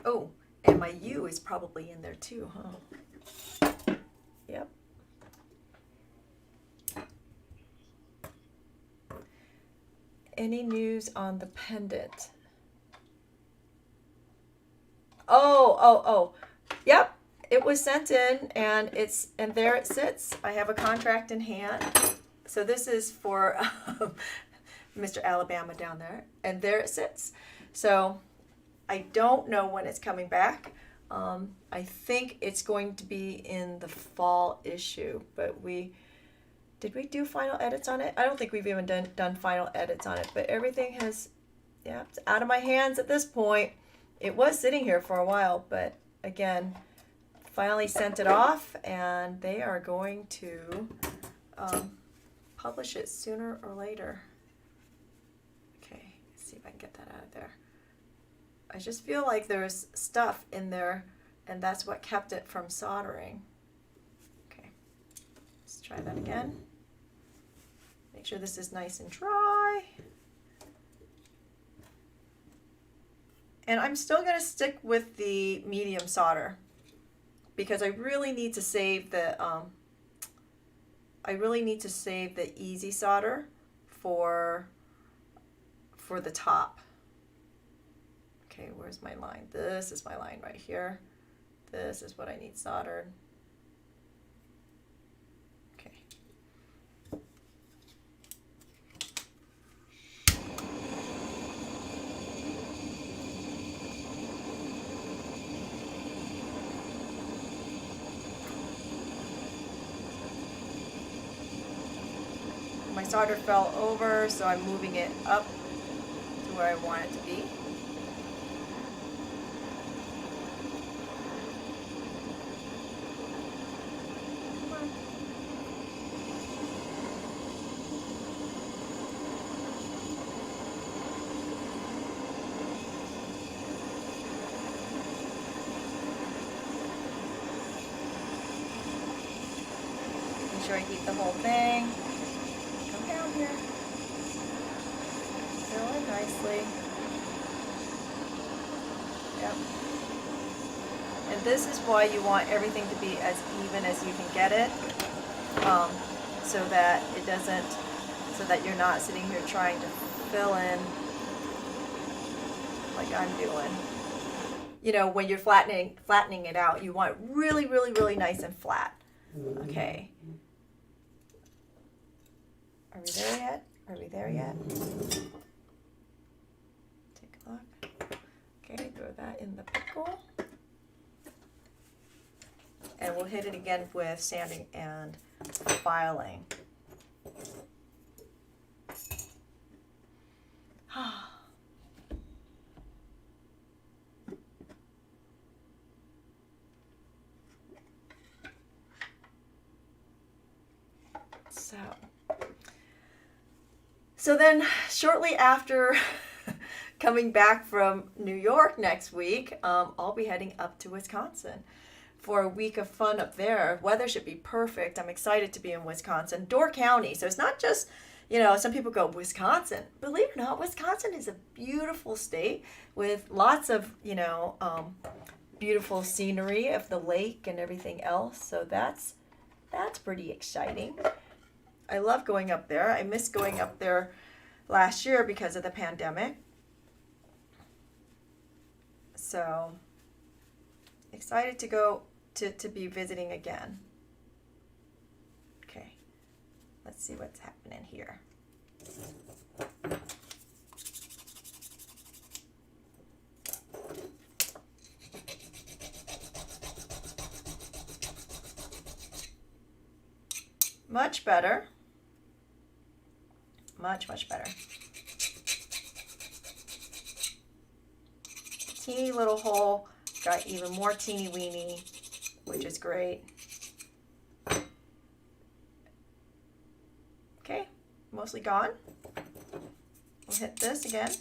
Oh, and my U is probably in there too, huh? Yep. Any news on the pendant? Oh. Yep. It was sent in and there it sits. I have a contract in hand. So this is for Mr. Alabama down there, and there it sits. So I don't know when it's coming back. I think it's going to be in the fall issue, but did we do final edits on it? I don't think we've even done final edits on it, but everything has, yeah, it's out of my hands at this point. It was sitting here for a while, but again, finally sent it off, and they are going to publish it sooner or later. Okay, let's see if I can get that out of there. I just feel like there's stuff in there, and that's what kept it from soldering. Okay, let's try that again. Make sure this is nice and dry. And I'm still going to stick with the medium solder because I really need to save the easy solder for the top. Okay, where's my line? This is my line right here. This is what I need soldered. Okay. My solder fell over, so I'm moving it up to where I want it to be. Make sure I heat the whole thing. Come down here. Fill in nicely. Yep. And this is why you want everything to be as even as you can get it, so that it doesn't, so that you're not sitting here trying to fill in like I'm doing. You know, when you're flattening it out, you want it really, really, really nice and flat. Okay. Are we there yet? Are we there yet? Take a look. Okay, throw that in the pickle. And we'll hit it again with sanding and filing. So then shortly after coming back from New York next week, I'll be heading up to Wisconsin for a week of fun up there. Weather should be perfect. I'm excited to be in Wisconsin, Door County. So it's not just, you know, some people go, Wisconsin. Believe it or not, Wisconsin is a beautiful state with lots of, you know, beautiful scenery of the lake and everything else. So that's pretty exciting. I love going up there. I missed going up there last year because of the pandemic. So excited to go to be visiting again. Okay, let's see what's happening here. Much better. Much better. Teeny little hole, got even more teeny weeny, which is great. Okay, mostly gone. We'll hit this again.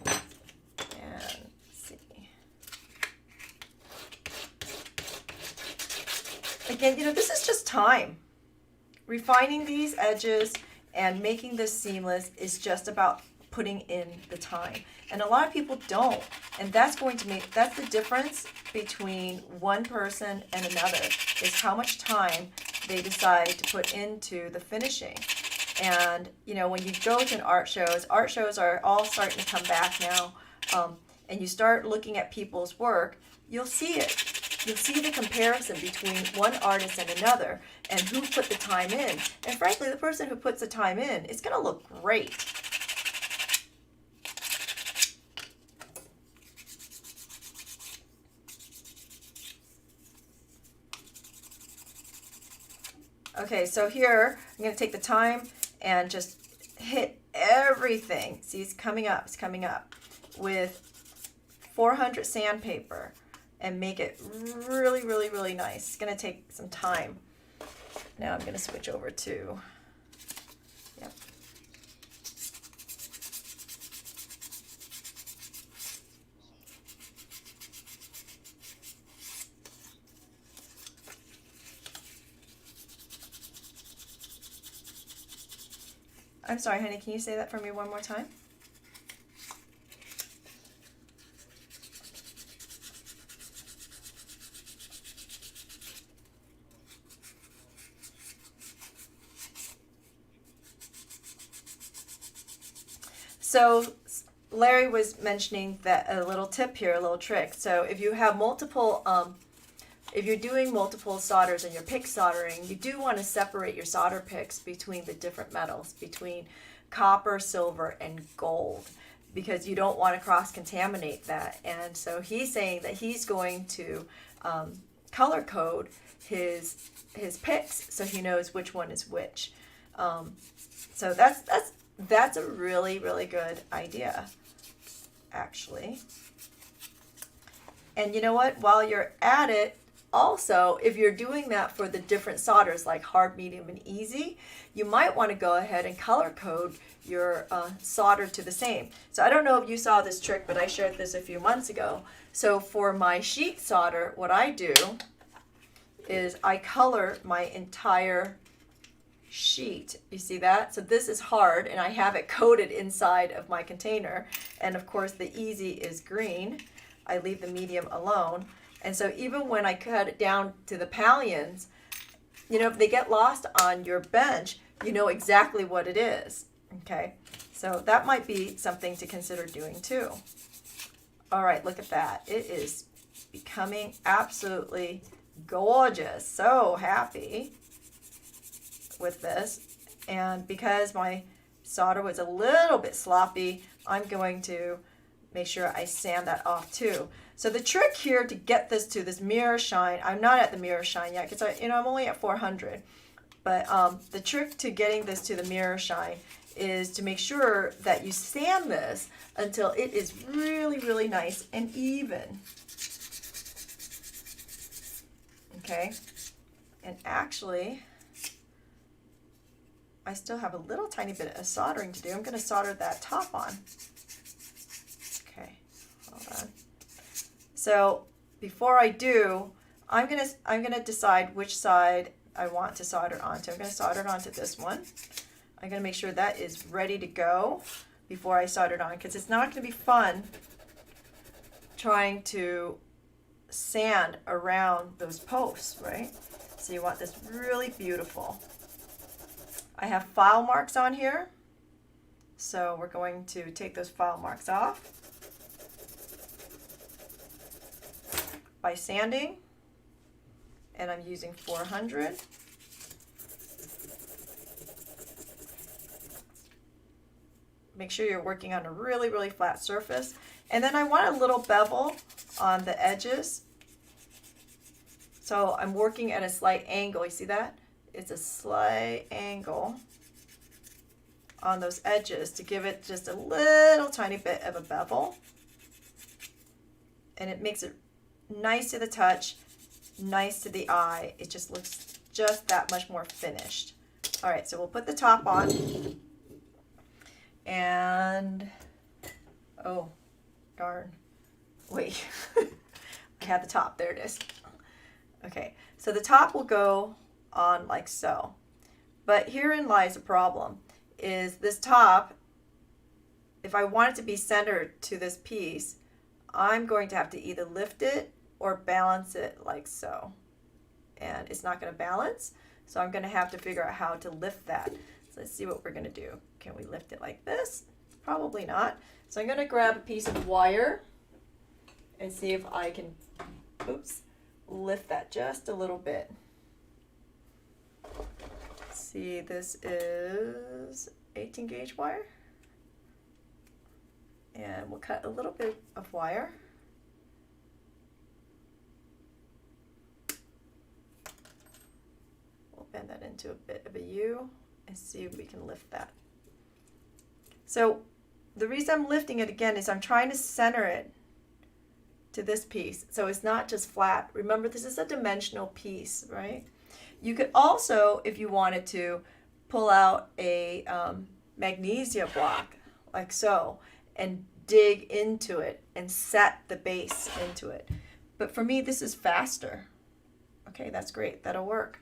And see. Again, you know, this is just time. Refining these edges and making this seamless is just about putting in the time. And a lot of people don't. And that's the difference between one person and another, is how much time they decide to put into the finishing. And, you know, when you go to art shows are all starting to come back now, and you start looking at people's work, you'll see it. You'll see the comparison between one artist and another and who put the time in. And frankly, the person who puts the time in is going to look great. Okay, so here I'm going to take the time and just hit everything. See, it's coming up with 400 sandpaper. And make it really, really, really nice. It's going to take some time. Now I'm going to switch over to, yep. I'm sorry, honey, can you say that for me one more time? So Larry was mentioning that a little tip here, a little trick. So if you have multiple, if you're doing multiple solders and you're pick soldering, you do want to separate your solder picks between the different metals, between copper, silver, and gold, because you don't want to cross-contaminate that. And so he's saying that he's going to color code his picks so he knows which one is which. So that's a really, really good idea, actually. And you know what? While you're at it, also, if you're doing that for the different solders like hard, medium, and easy, you might want to go ahead and color code your solder to the same. So I don't know if you saw this trick, but I shared this a few months ago. So for my sheet solder, what I do is I color my entire sheet. You see that? So this is hard, and I have it coated inside of my container. And of course the easy is green. I leave the medium alone. And so even when I cut it down to the pallions, you know, if they get lost on your bench, you know exactly what it is. Okay, so that might be something to consider doing too. All right, look at that. It is becoming absolutely gorgeous. So happy with this. And because my solder was a little bit sloppy, I'm going to make sure I sand that off too. So the trick here to get this to this mirror shine, I'm not at the mirror shine yet because I'm only at 400. But the trick to getting this to the mirror shine is to make sure that you sand this until it is really, really nice and even. Okay, and actually, I still have a little tiny bit of soldering to do. I'm going to solder that top on. Okay, hold on. So before I do, I'm gonna decide which side I want to solder onto. I'm going to solder it onto this one. I'm going to make sure that is ready to go before I solder it on, because it's not going to be fun trying to sand around those posts, right? So you want this really beautiful. I have file marks on here, so we're going to take those file marks off by sanding, and I'm using 400. Make sure you're working on a really, really flat surface. And then I want a little bevel on the edges. So I'm working at a slight angle. You see that? It's a slight angle on those edges to give it just a little tiny bit of a bevel. And it makes it nice to the touch, nice to the eye. It just looks just that much more finished. All right, so we'll put the top on. And, oh, darn. Wait, I had the top. There it is. Okay, so the top will go on like so. But herein lies the problem, is this top, if I want it to be centered to this piece, I'm going to have to either lift it or balance it like so. And it's not going to balance, so I'm going to have to figure out how to lift that. So let's see what we're going to do. Can we lift it like this? Probably not. So I'm going to grab a piece of wire and see if I can, oops, lift that just a little bit. See, this is 18 gauge wire. And we'll cut a little bit of wire. We'll bend that into a bit of a U and see if we can lift that. So the reason I'm lifting it again is I'm trying to center it to this piece, so it's not just flat. Remember, this is a dimensional piece, right? You could also, if you wanted to, pull out a magnesia block like so and dig into it and set the base into it. But for me, this is faster. Okay, that's great. That'll work.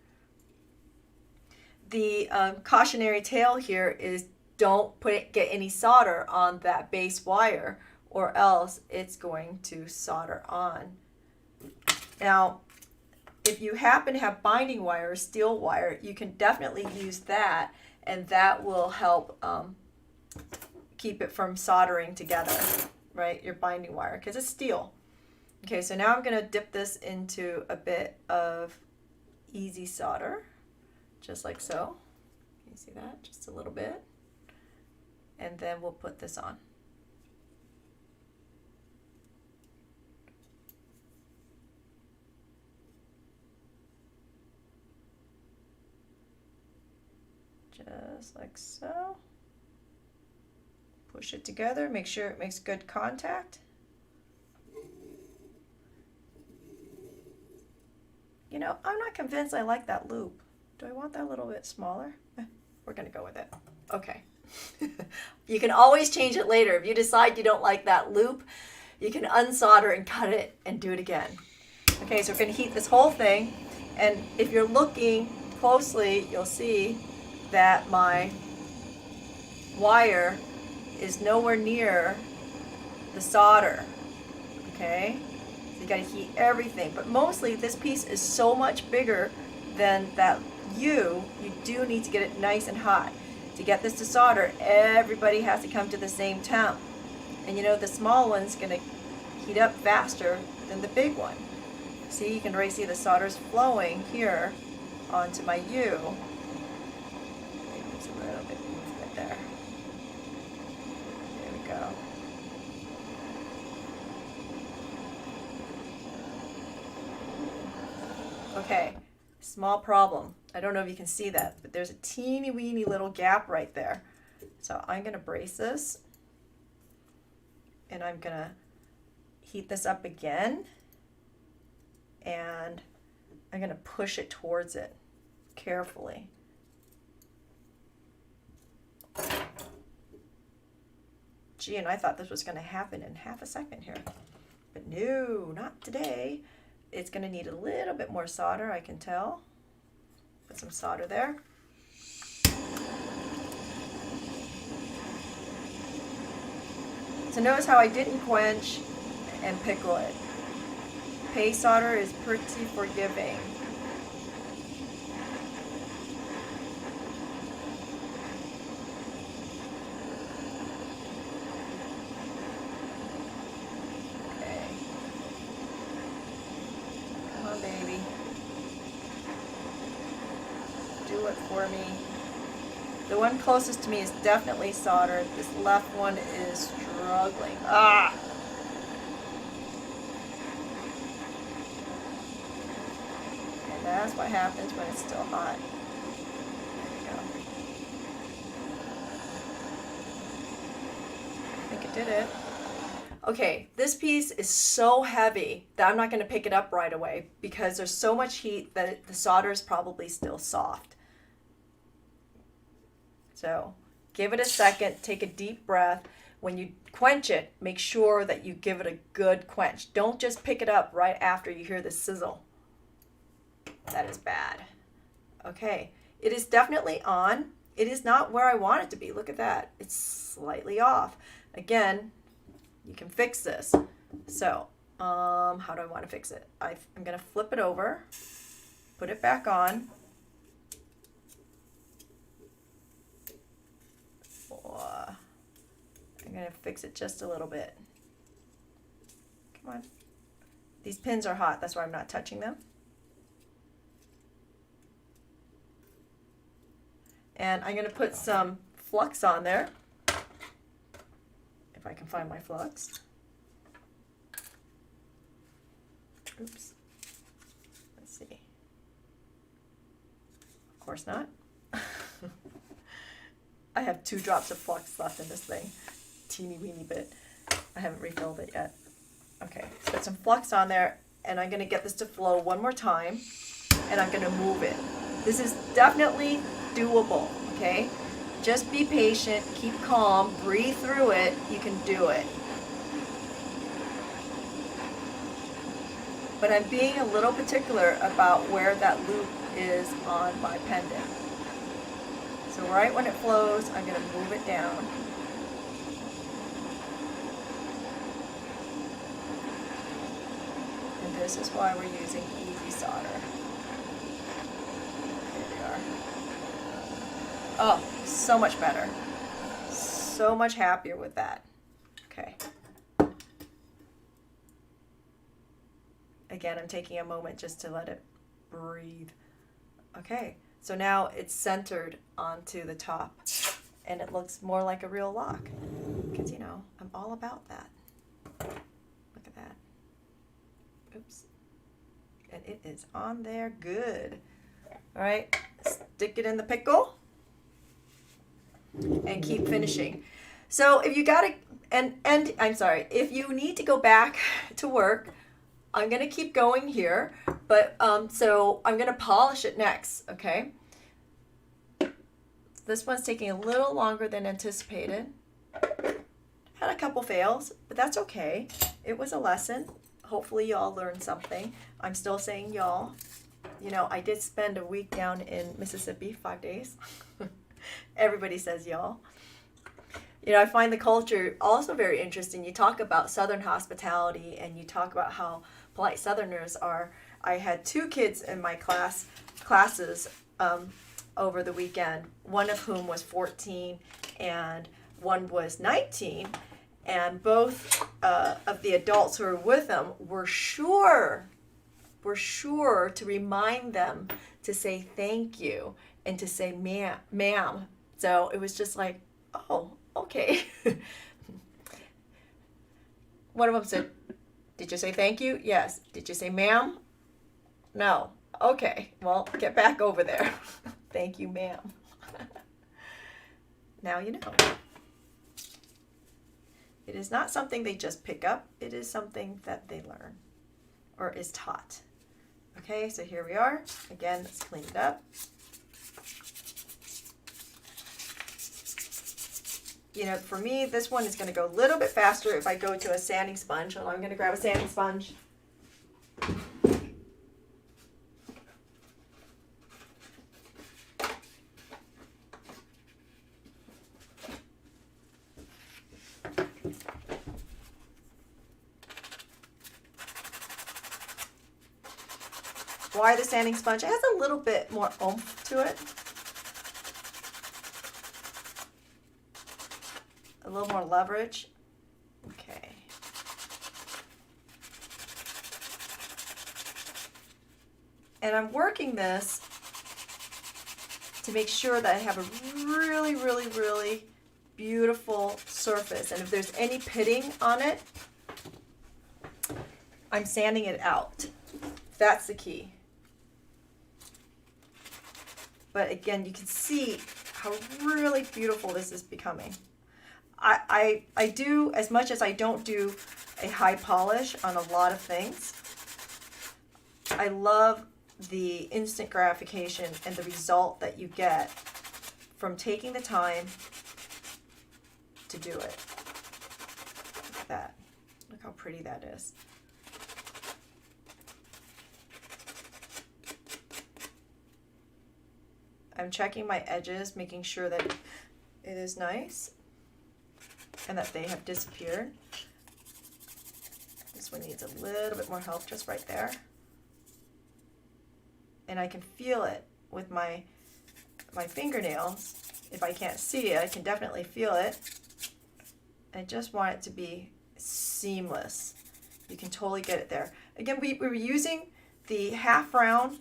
The cautionary tale here is don't get any solder on that base wire, or else it's going to solder on. Now, if you happen to have binding wire or steel wire, you can definitely use that, and that will help keep it from soldering together, right? Your binding wire, because it's steel. Okay, so now I'm going to dip this into a bit of easy solder, just like so. Can you see that? Just a little bit. And then we'll put this on. Just like so. Push it together, make sure it makes good contact. You know, I'm not convinced I like that loop. Do I want that a little bit smaller? We're gonna go with it. Okay. You can always change it later. If you decide you don't like that loop, you can unsolder and cut it and do it again. Okay, so we're gonna heat this whole thing. And if you're looking closely, you'll see that my wire is nowhere near the solder. Okay? So you gotta heat everything. But mostly this piece is so much bigger than that you do need to get it nice and hot. To get this to solder, everybody has to come to the same temp. And you know, the small one's gonna heat up faster than the big one. See, you can already see the solder's flowing here onto my U. Maybe there's a little bit of movement there. There we go. Okay, small problem. I don't know if you can see that, but there's a teeny weeny little gap right there. So I'm gonna brace this and I'm gonna heat this up again and I'm gonna push it towards it carefully. Gee, and I thought this was gonna happen in half a second here, but no, not today. It's gonna need a little bit more solder, I can tell. Put some solder there. So notice how I didn't quench and pickle it. Paste solder is pretty forgiving. Okay. Come on, baby. Do it for me. The one closest to me is definitely soldered. This left one is struggling. Ah! And that's what happens when it's still hot. There we go. I think it did it. Okay, this piece is so heavy that I'm not going to pick it up right away because there's so much heat that the solder is probably still soft. So give it a second, take a deep breath. When you quench it, make sure that you give it a good quench. Don't just pick it up right after you hear the sizzle. That is bad. Okay, it is definitely on. It is not where I want it to be. Look at that. It's slightly off. Again, you can fix this. So, how do I want to fix it? I'm going to flip it over, put it back on. I'm going to fix it just a little bit. Come on. These pins are hot, that's why I'm not touching them. And I'm going to put some flux on there. If I can find my flux. Oops. Let's see. Of course not. I have 2 drops of flux left in this thing. Teeny weeny bit. I haven't refilled it yet. Okay, so put some flux on there and I'm gonna get this to flow one more time and I'm gonna move it. This is definitely doable, okay? Just be patient, keep calm, breathe through it, you can do it. But I'm being a little particular about where that loop is on my pendant. So right when it flows, I'm gonna move it down. And this is why we're using easy solder. Here we are. Oh, so much better. so much happier with that. Okay. Again, I'm taking a moment just to let it breathe. Okay, so now it's centered onto the top and it looks more like a real lock because, you know, I'm all about that. Look at that. Oops. And it is on there good. All right, stick it in the pickle and keep finishing. So if you got to, and I'm sorry, if you need to go back to work, I'm going to keep going here, but so I'm going to polish it next, okay? This one's taking a little longer than anticipated. Had a couple fails, but that's okay. It was a lesson. Hopefully y'all learned something. I'm still saying y'all. You know, I did spend a week down in Mississippi, 5 days. Everybody says y'all. You know, I find the culture also very interesting. You talk about Southern hospitality and you talk about how polite Southerners are. I had 2 kids in my classes over the weekend, one of whom was 14 and one was 19. And both of the adults who were with them were sure to remind them to say thank you and to say ma'am. So it was just like, oh, okay. One of them said, did you say thank you? Yes. Did you say ma'am? No. Okay. Well, get back over there. Thank you, ma'am. Now you know. It is not something they just pick up. It is something that they learn or is taught. Okay, so here we are. Again, let's clean it up. You know, for me, this one is going to go a little bit faster if I go to a sanding sponge. So I'm going to grab a sanding sponge. Why the sanding sponge? It has a little bit more oomph to it. A little more leverage. Okay. And I'm working this to make sure that I have a really, really, really beautiful surface. And if there's any pitting on it, I'm sanding it out. That's the key. But again, you can see how really beautiful this is becoming. I do, as much as I don't do a high polish on a lot of things, I love the instant gratification and the result that you get from taking the time to do it. Look at that. Look how pretty that is. I'm checking my edges, making sure that it is nice and that they have disappeared. This one needs a little bit more help just right there. And I can feel it with my fingernails. If I can't see it, I can definitely feel it. I just want it to be seamless. You can totally get it there. Again, we were using the half round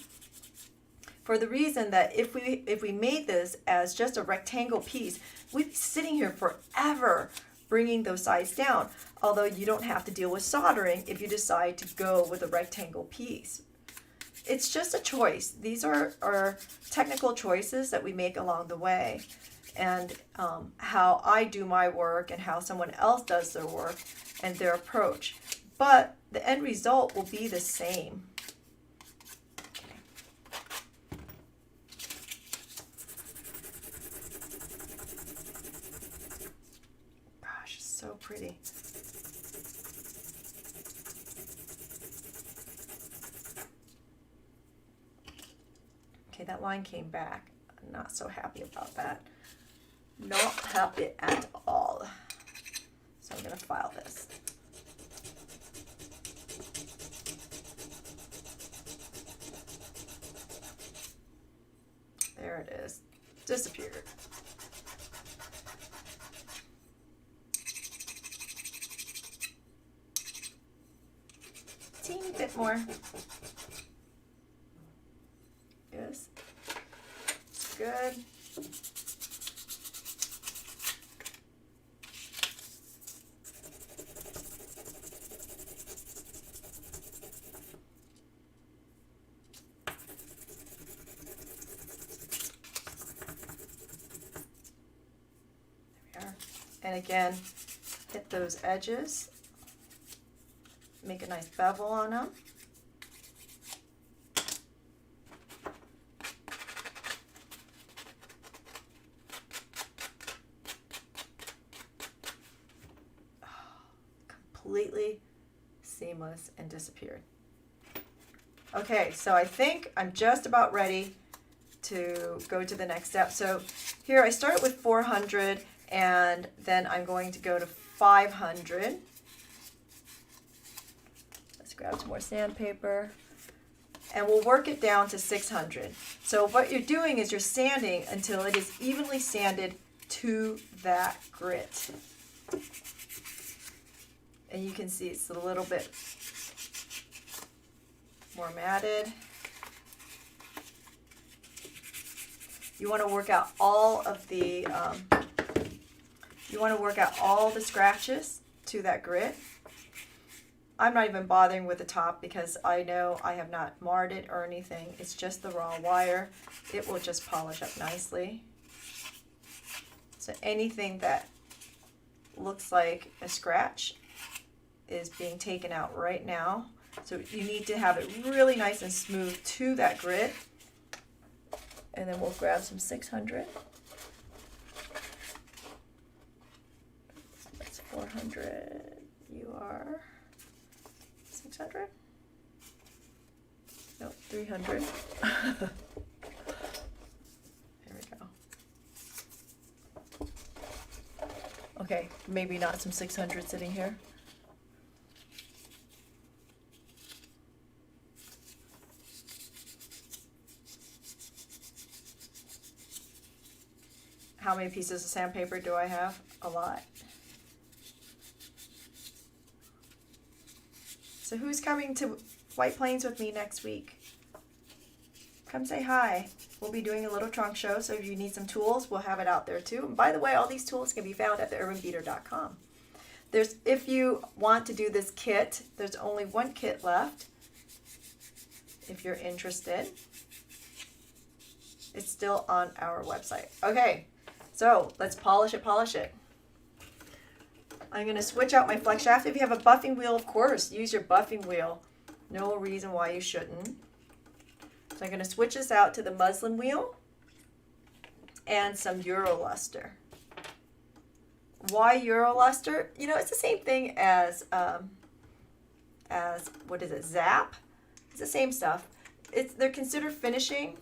for the reason that if we made this as just a rectangle piece, we'd be sitting here forever bringing those sides down. Although you don't have to deal with soldering if you decide to go with a rectangle piece. It's just a choice. These are technical choices that we make along the way. And how I do my work and how someone else does their work and their approach. But the end result will be the same. So pretty. Okay, that line came back. I'm not so happy about that. Not happy at all. So I'm going to file this. There it is. Disappeared. bit more. Yes. It's good. There we are. And again, hit those edges. Make a nice bevel on them. Completely seamless and disappeared. Okay, so I think I'm just about ready to go to the next step. So here I start with 400 and then I'm going to go to 500. Let's grab some more sandpaper and we'll work it down to 600. So what you're doing is you're sanding until it is evenly sanded to that grit. And you can see it's a little bit more matted. You want to work out all of the scratches to that grit. I'm not even bothering with the top because I know I have not marred it or anything. It's just the raw wire. It will just polish up nicely. So anything that looks like a scratch is being taken out right now. So you need to have it really nice and smooth to that grit. And then we'll grab some 600. That's 400. You are 600? No, 300. There we go. Okay, maybe not some 600 sitting here. How many pieces of sandpaper do I have? A lot. So who's coming to White Plains with me next week? Come say hi. We'll be doing a little trunk show, so if you need some tools, we'll have it out there too. And by the way, all these tools can be found at theurbanbeater.com. If you want to do this kit, there's only one kit left. If you're interested, it's still on our website. Okay. So let's polish it. I'm going to switch out my flex shaft. If you have a buffing wheel, of course, use your buffing wheel. No reason why you shouldn't. So I'm going to switch this out to the muslin wheel and some Euroluster. Why Euroluster? You know, it's the same thing as what is it, Zap? It's the same stuff. They're considered finishing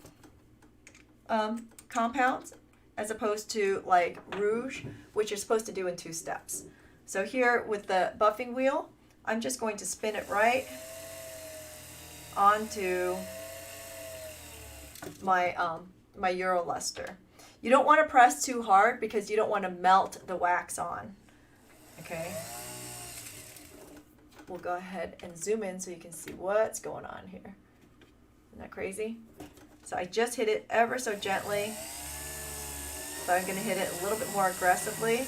compounds, as opposed to like Rouge, which you're supposed to do in 2 steps. So here with the buffing wheel, I'm just going to spin it right onto my my Euroluster. You don't want to press too hard because you don't want to melt the wax on. Okay. We'll go ahead and zoom in so you can see what's going on here. Isn't that crazy? So I just hit it ever so gently. So I'm going to hit it a little bit more aggressively.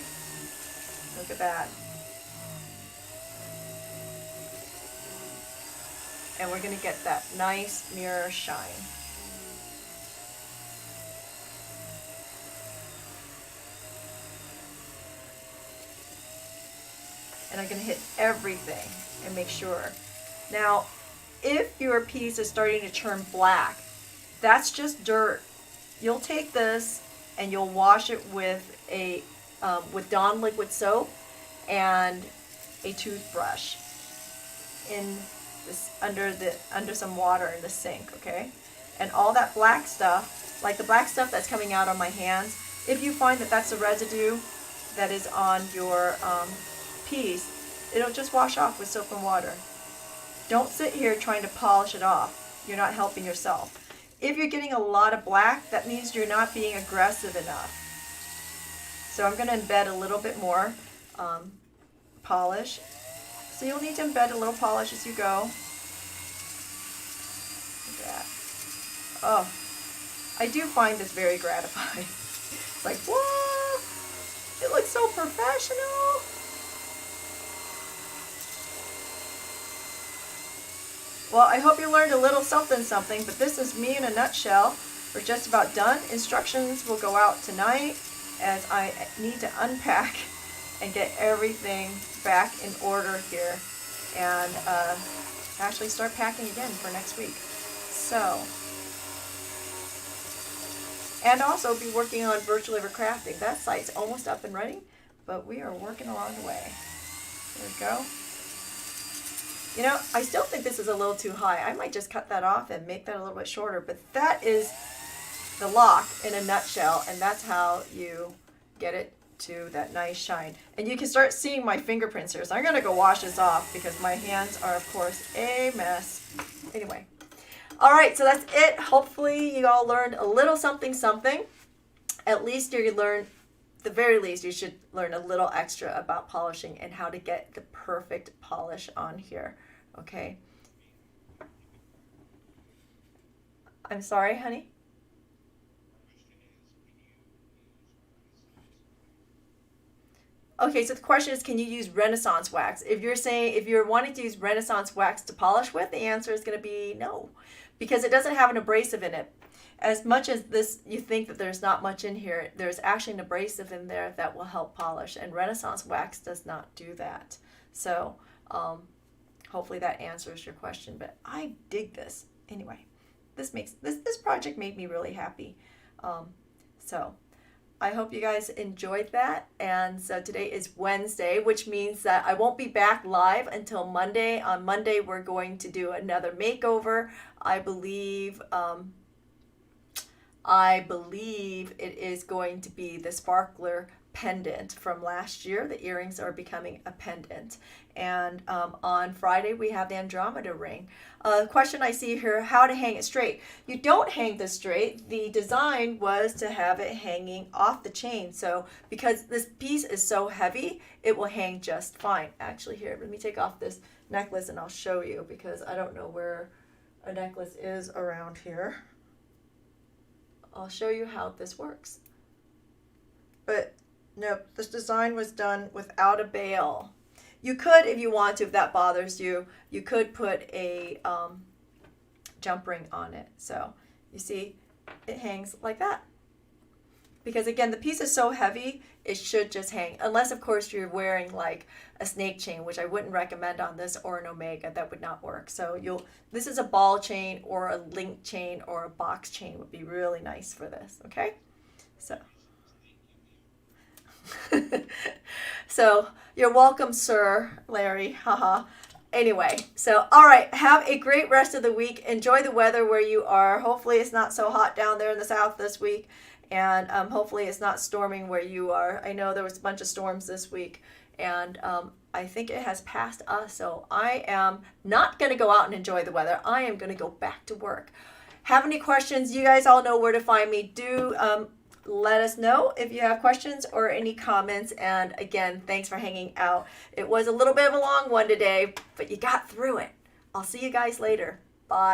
Look at that. And we're going to get that nice mirror shine. And I'm going to hit everything and make sure. Now, if your piece is starting to turn black, that's just dirt. You'll take this and you'll wash it with with Dawn liquid soap and a toothbrush in this under some water in the sink, okay? And all that black stuff, like the black stuff that's coming out on my hands, if you find that that's the residue that is on your piece, it'll just wash off with soap and water. Don't sit here trying to polish it off. You're not helping yourself. If you're getting a lot of black, that means you're not being aggressive enough. So I'm going to embed a little bit more polish. So you'll need to embed a little polish as you go. Oh, I do find this very gratifying. It's like, whoa, it looks so professional. Well, I hope you learned a little something, but this is me in a nutshell. We're just about done. Instructions will go out tonight as I need to unpack and get everything back in order here and actually start packing again for next week. So, and also be working on Virtual Ever Crafting. That site's almost up and running, but we are working along the way. There we go. You know, I still think this is a little too high. I might just cut that off and make that a little bit shorter, but that is the lock in a nutshell, and that's how you get it to that nice shine. And you can start seeing my fingerprints here, so I'm going to go wash this off because my hands are, of course, a mess. Anyway. All right, so that's it. Hopefully you all learned a little something. At least you learned, the very least, you should learn a little extra about polishing and how to get the perfect polish on here, okay? I'm sorry, honey? Okay, so the question is, can you use Renaissance wax? If you're wanting to use Renaissance wax to polish with, the answer is going to be no, because it doesn't have an abrasive in it. As much as this, you think that there's not much in here, there's actually an abrasive in there that will help polish, and Renaissance wax does not do that. So hopefully that answers your question, but I dig this. Anyway, this project made me really happy. So I hope you guys enjoyed that. And so today is Wednesday, which means that I won't be back live until Monday. On Monday, we're going to do another makeover. I believe it is going to be the sparkler pendant from last year. The earrings are becoming a pendant. And on Friday, we have the Andromeda ring. Question I see here, how to hang it straight. You don't hang this straight. The design was to have it hanging off the chain. So because this piece is so heavy, it will hang just fine. Actually, here, let me take off this necklace and I'll show you, because I don't know where a necklace is around here. I'll show you how this works. But no, this design was done without a bail. You could, if you want to, if that bothers you, you could put a jump ring on it. So you see, it hangs like that. Because again, the piece is so heavy, it should just hang. Unless, of course, you're wearing like a snake chain, which I wouldn't recommend on this, or an omega. That would not work. So this is a ball chain or a link chain or a box chain would be really nice for this, okay? So. So you're welcome, sir, Larry. Haha. Anyway, so all right, have a great rest of the week. Enjoy the weather where you are. Hopefully it's not so hot down there in the south this week, and hopefully it's not storming where you are. I know there was a bunch of storms this week, and I think it has passed us, so I am not going to go out and enjoy the weather. I am going to go back to work. Have any questions? You guys all know where to find me. Do let us know if you have questions or any comments. And again, thanks for hanging out. It was a little bit of a long one today, but you got through it. I'll see you guys later. Bye.